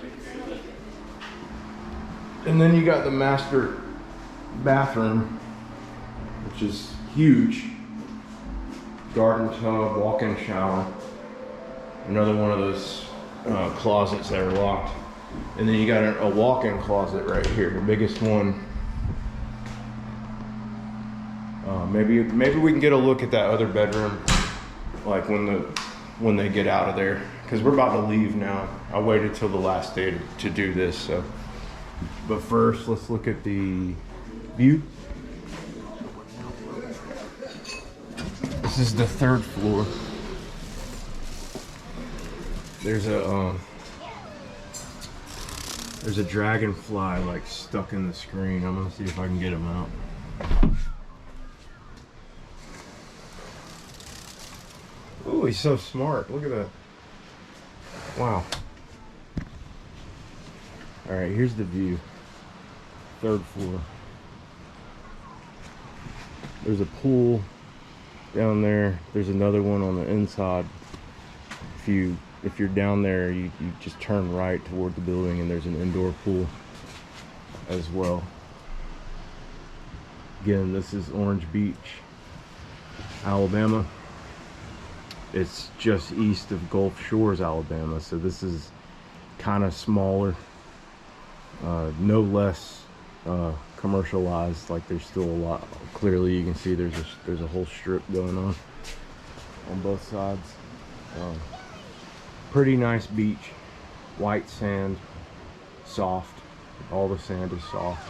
And then you got the master bathroom, which is huge. Garden tub, walk-in shower. Another one of those closets that are locked. And then you got a walk-in closet right here, the biggest one. Maybe we can get a look at that other bedroom, like when they get out of there, because we're about to leave now. I waited till the last day to do this, so. But first, let's look at the view. This is the 3rd floor. There's a dragonfly like stuck in the screen. I'm gonna see if I can get him out. Oh, he's so smart. Look at that. Wow. All right, here's the view. 3rd floor. There's a pool down there. There's another one on the inside. If you're down there, you just turn right toward the building, and there's an indoor pool as well. Again, this is Orange Beach, Alabama. It's just east of Gulf Shores, Alabama, so this is kind of smaller, no less commercialized. Like, there's still a lot. Clearly you can see there's a whole strip going on both sides. Pretty nice beach, white sand, soft. All the sand is soft.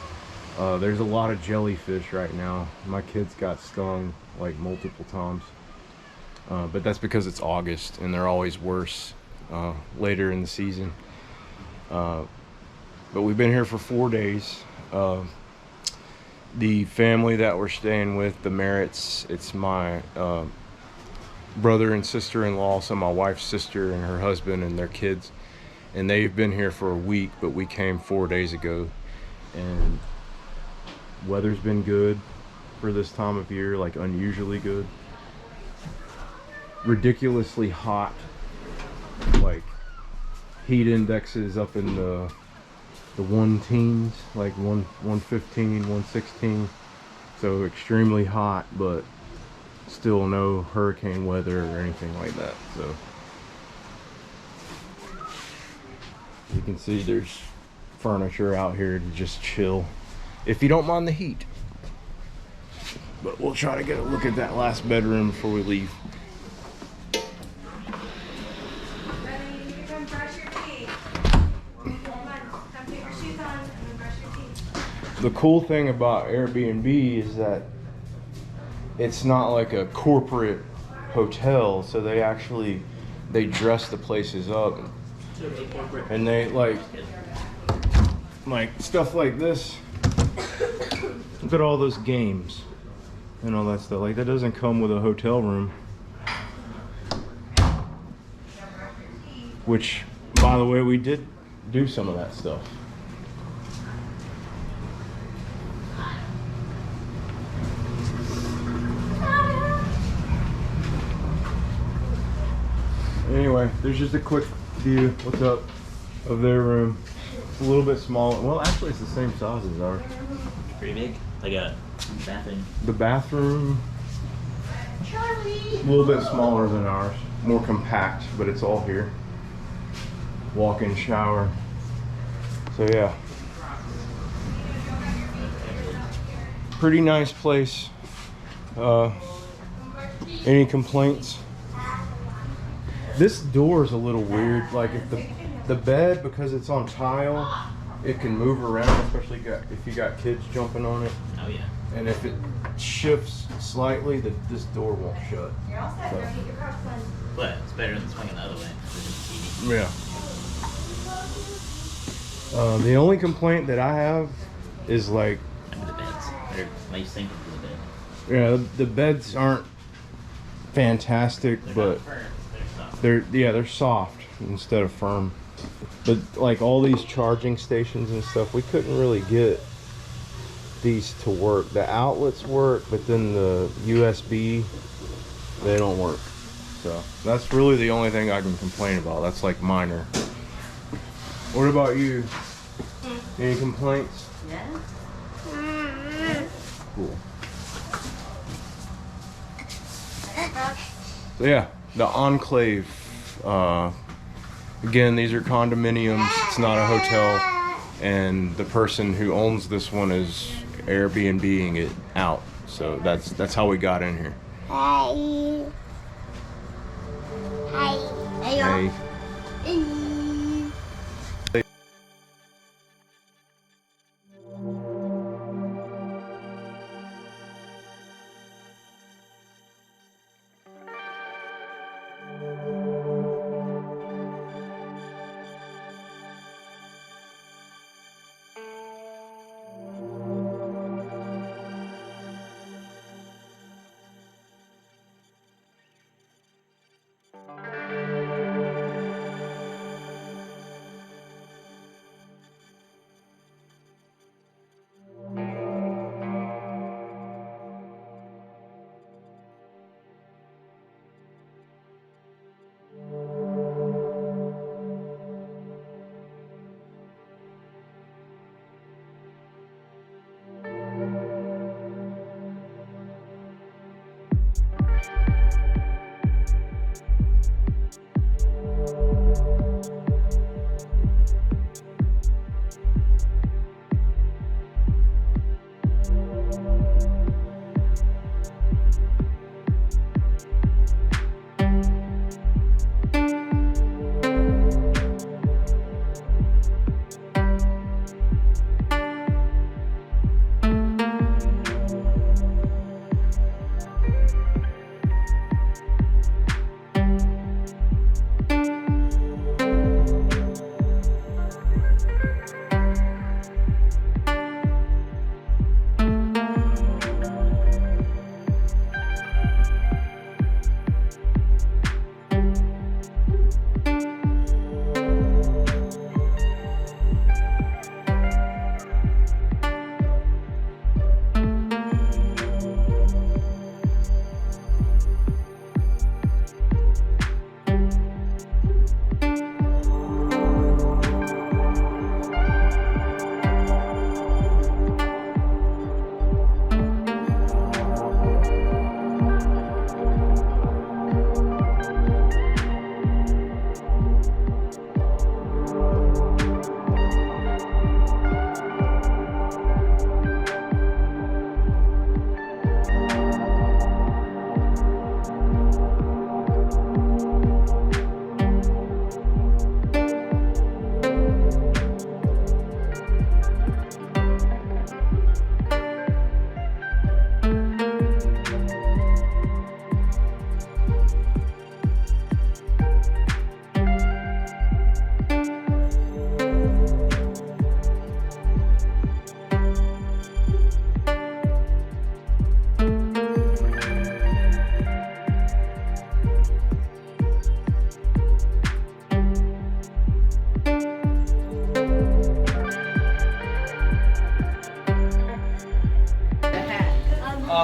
There's a lot of jellyfish right now. My kids got stung like multiple times, but that's because it's August and they're always worse later in the season. But we've been here for 4 days. The family that we're staying with, the Merritts, it's my brother and sister-in-law, so my wife's sister and her husband and their kids, and they've been here for a week, but we came 4 days ago, and weather's been good for this time of year, like unusually good. Ridiculously hot, like heat indexes up in the 1-teens, like 115, 116, so extremely hot, but still no hurricane weather or anything like that. So you can see there's furniture out here to just chill if you don't mind the heat. But we'll try to get a look at that last bedroom before we leave. The cool thing about Airbnb is that it's not like a corporate hotel, so they dress the places up, and they like stuff like this. Look at all those games and all that stuff. Like, that doesn't come with a hotel room, which, by the way, we did do some of that stuff. Anyway, there's just a quick view. What's up of their room? It's a little bit smaller. Well, actually, it's the same size as ours. Pretty big. Like a bathroom. The bathroom, a little bit smaller than ours, more compact, but it's all here. Walk-in shower. So yeah, pretty nice place. Any complaints? This door is a little weird. Like if the bed, because it's on tile, it can move around, especially if you got kids jumping on it. Oh yeah. And if it shifts slightly, this door won't shut. So. But it's better than swinging the other way. Yeah. The only complaint that I have is like, Maybe the beds. They're nice thinking for the bed. yeah, the beds aren't fantastic, They're but not firm. They're soft. they're soft instead of firm. But like all these charging stations and stuff, we couldn't really get these to work. The outlets work, but then the USB, they don't work. So that's really the only thing I can complain about. That's like minor. What about you? Any complaints? Yeah. Cool. So yeah, the Enclave. Again, these are condominiums. It's not a hotel, and the person who owns this one is Airbnb-ing it out. So that's how we got in here. Hey. Hey. Hey.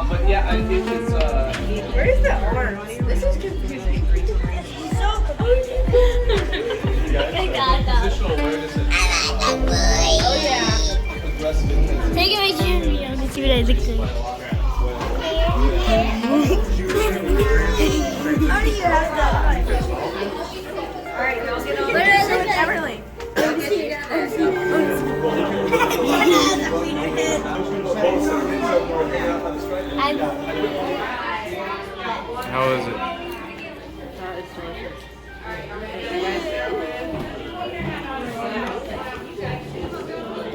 But yeah, I think it's Where's the orange? This is confusing. So physically. How do you have that? Alright, y'all get on. Where is it? Everly. How is it? It's delicious.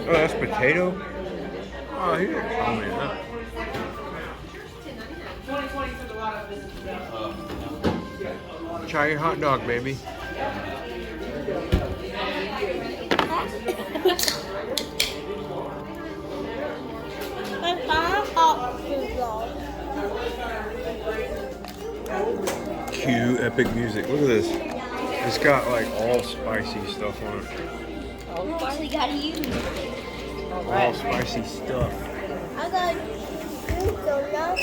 Oh, that's potato? Oh, here. Oh, man. Try your hot dog, baby. Cue epic music. Look at this. It's got like all spicy stuff on it. We gotta use it. All spicy stuff. I got soda.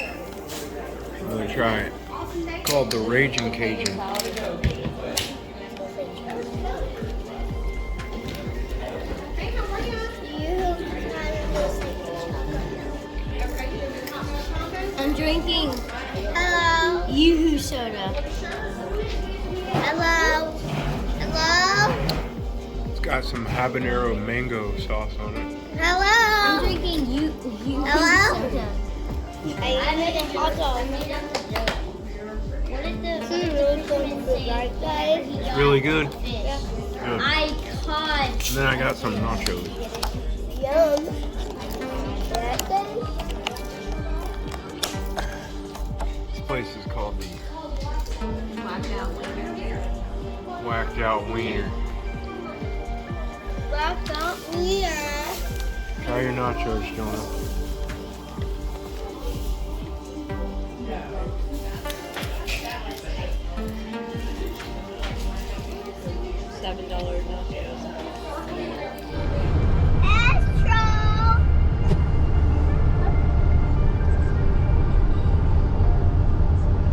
I'm gonna try it. It's called the Raging Cajun. I'm drinking Yoo-hoo soda. Hello. Hello. It's got some habanero mango sauce on it. Hello. I'm drinking Yoo-hoo soda. I made a hot dog. What is It's really good. Yeah. Good. I caught. And then I got some nachos. Yum. This place is called the Whacked out Weiner. Whacked Out Weiner. Whacked out Weiner. Try your nachos, Jonah. $7 nachos. Astro.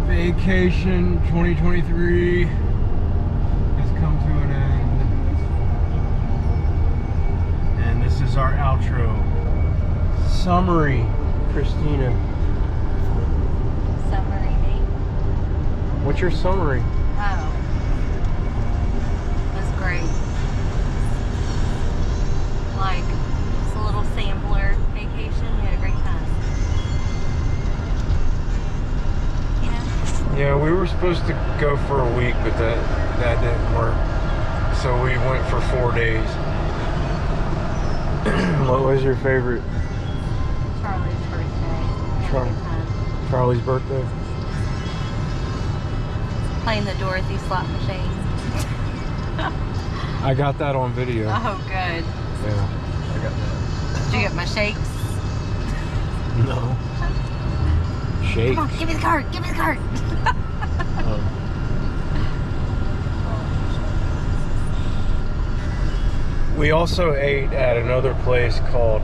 Vacation 2023 has come to an end. And this is our outro. Summary, Christina. Summary, mate. What's your summary? Oh. That's great. Like, just a little sampler vacation. We had a great time. You know? Yeah, we were supposed to go for a week, but that didn't work. So we went for 4 days. What was your favorite? Charlie's birthday. We had a Charlie. good time. Charlie's birthday? Playing the Dorothy slot machine. I got that on video. Oh, good. Yeah, I got that. Did you get my shakes? No. Shake. Come on, give me the card. Give me the card. We also ate at another place called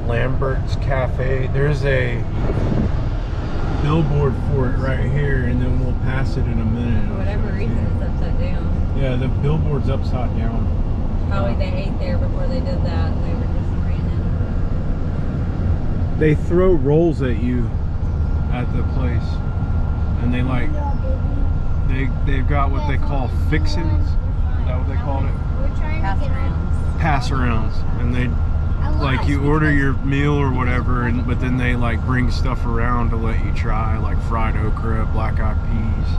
Lambert's Cafe. There's a billboard for it right here, and then we'll pass it in a minute. For whatever reason, it's upside down. Yeah, the billboard's upside down. Probably they ate there before they did that. And they were just ran in. They throw rolls at you at the place, and they like they've got what they call fixins. Is that what they called it? We're trying Pass to get arounds. Pass arounds, and they like you order your meal or whatever, and but then they like bring stuff around to let you try, like fried okra, black eyed peas,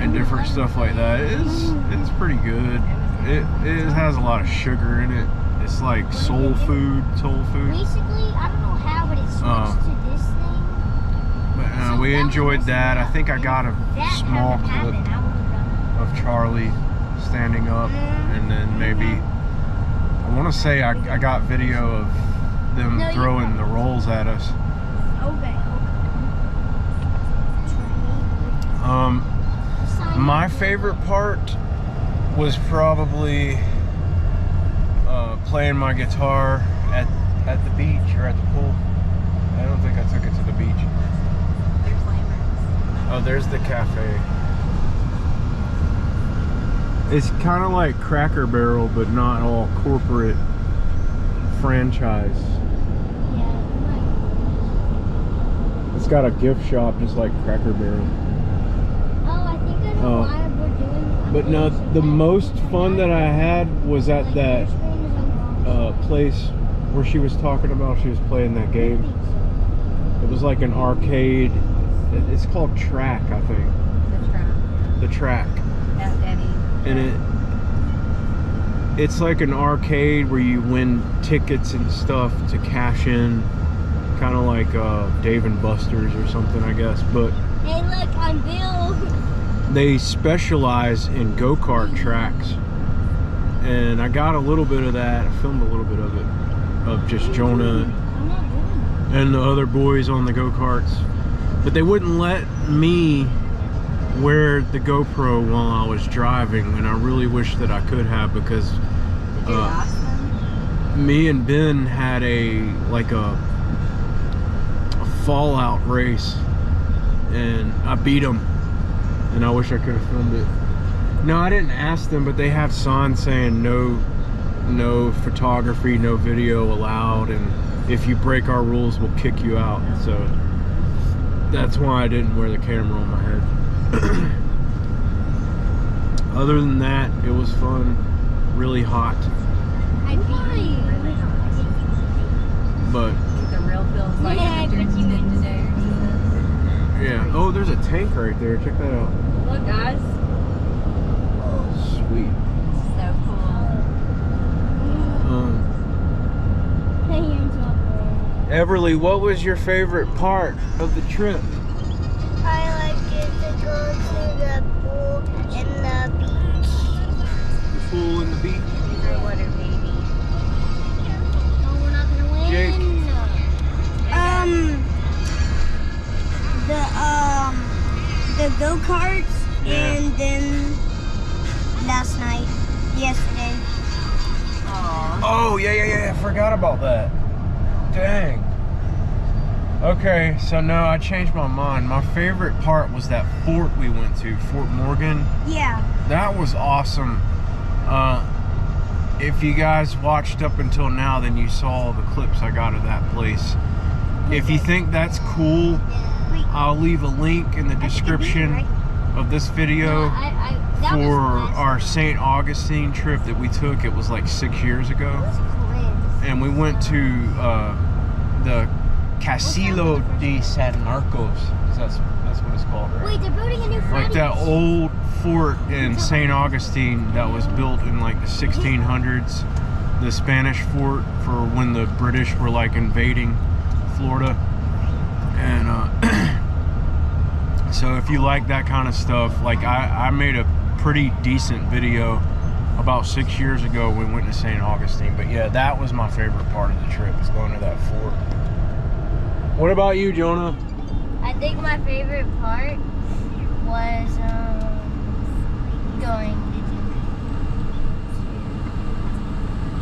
and different stuff like that. It's pretty good. It has a lot of sugar in it. It's like soul food. Basically, I don't know how, but it switched to this thing. But we enjoyed that. I think I got a small clip happened. I would've done of Charlie standing up, and then maybe I want to say I got video of them No, you throwing the rolls at us. Okay. My favorite part was probably playing my guitar at the beach or at the pool. I don't think I took it to the beach. There's Lambert's. Oh, there's the cafe. It's kind of like Cracker Barrel, but not all corporate franchise. Yeah. It's got a gift shop just like Cracker Barrel. Oh, I think I know why we're doing. But no, the most fun that I had was at that place where she was talking about she was playing that game. It was like an arcade. It's called Track, I think. The Track. Yeah, Daddy. And it's like an arcade where you win tickets and stuff to cash in, kind of like Dave and Buster's or something, I guess. But Hey, look, I'm Bill. they specialize in go-kart tracks, and I got a little bit of that. I filmed a little bit of it, of just Jonah and the other boys on the go-karts, but they wouldn't let me wear the GoPro while I was driving, and I really wish that I could have, because me and Ben had a fallout race, and I beat him, and I wish I could have filmed it. No, I didn't ask them, but they have signs saying no photography, no video allowed, and if you break our rules, we'll kick you out. So that's why I didn't wear the camera on my head. Other than that, it was fun. Really hot. But The real feels like a drinking thing today. yeah. Oh, there's a tank right there. Check that out. Look, guys. Oh, sweet. So cool. Everly, what was your favorite part of the trip? I like it to go to the pool and the beach. The pool and the beach. Underwater baby. No, we're not gonna win. Jake. The go-karts, Yeah. and then last night, yesterday. Aww. Oh, yeah. I forgot about that. Dang. Okay, so no, I changed my mind. My favorite part was that fort we went to, Fort Morgan. Yeah. That was awesome. If you guys watched up until now, then you saw the clips I got of that place. If you think that's cool, I'll leave a link in the description of this video for our St. Augustine trip that we took. It was like 6 years ago. And we went to the Castillo de San Marcos. That's what it's called, right? Wait, they're building a new Like that old fort in St. Augustine that was built in like the 1600s. The Spanish fort for when the British were like invading Florida. And so if you like that kind of stuff, like I made a pretty decent video about 6 years ago. We went to St. Augustine. But yeah, that was my favorite part of the trip, is going to that fort. What about you, Jonah? I think my favorite part was going to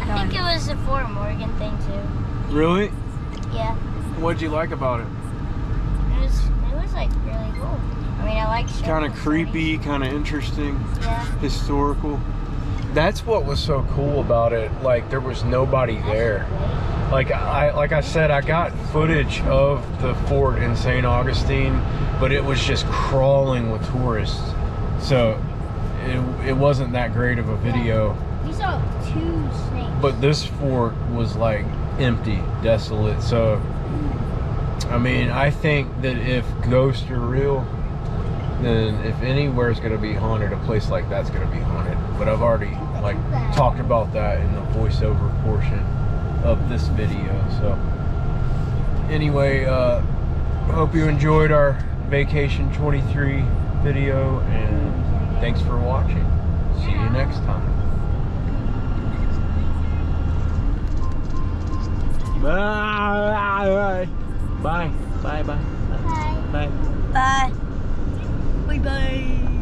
I think it was the Fort Morgan thing too. Really? Yeah. What'd you like about it? It was like really cool. I mean, I like Kind of creepy, kind of interesting, Yeah. historical. That's what was so cool about it. Like, there was nobody there. Like I said, I got footage of the fort in St. Augustine, but it was just crawling with tourists. So it wasn't that great of a video. We saw 2 snakes. But this fort was like empty, desolate. So I mean, I think that if ghosts are real, then if anywhere's gonna be haunted, a place like that's gonna be haunted. But I've already like talked about that in the voiceover portion of this video. So anyway, hope you enjoyed our Vacation 23 video, and thanks for watching. See you next time. Bye. Bye. Bye. Bye. Bye. Bye. Bye. Bye.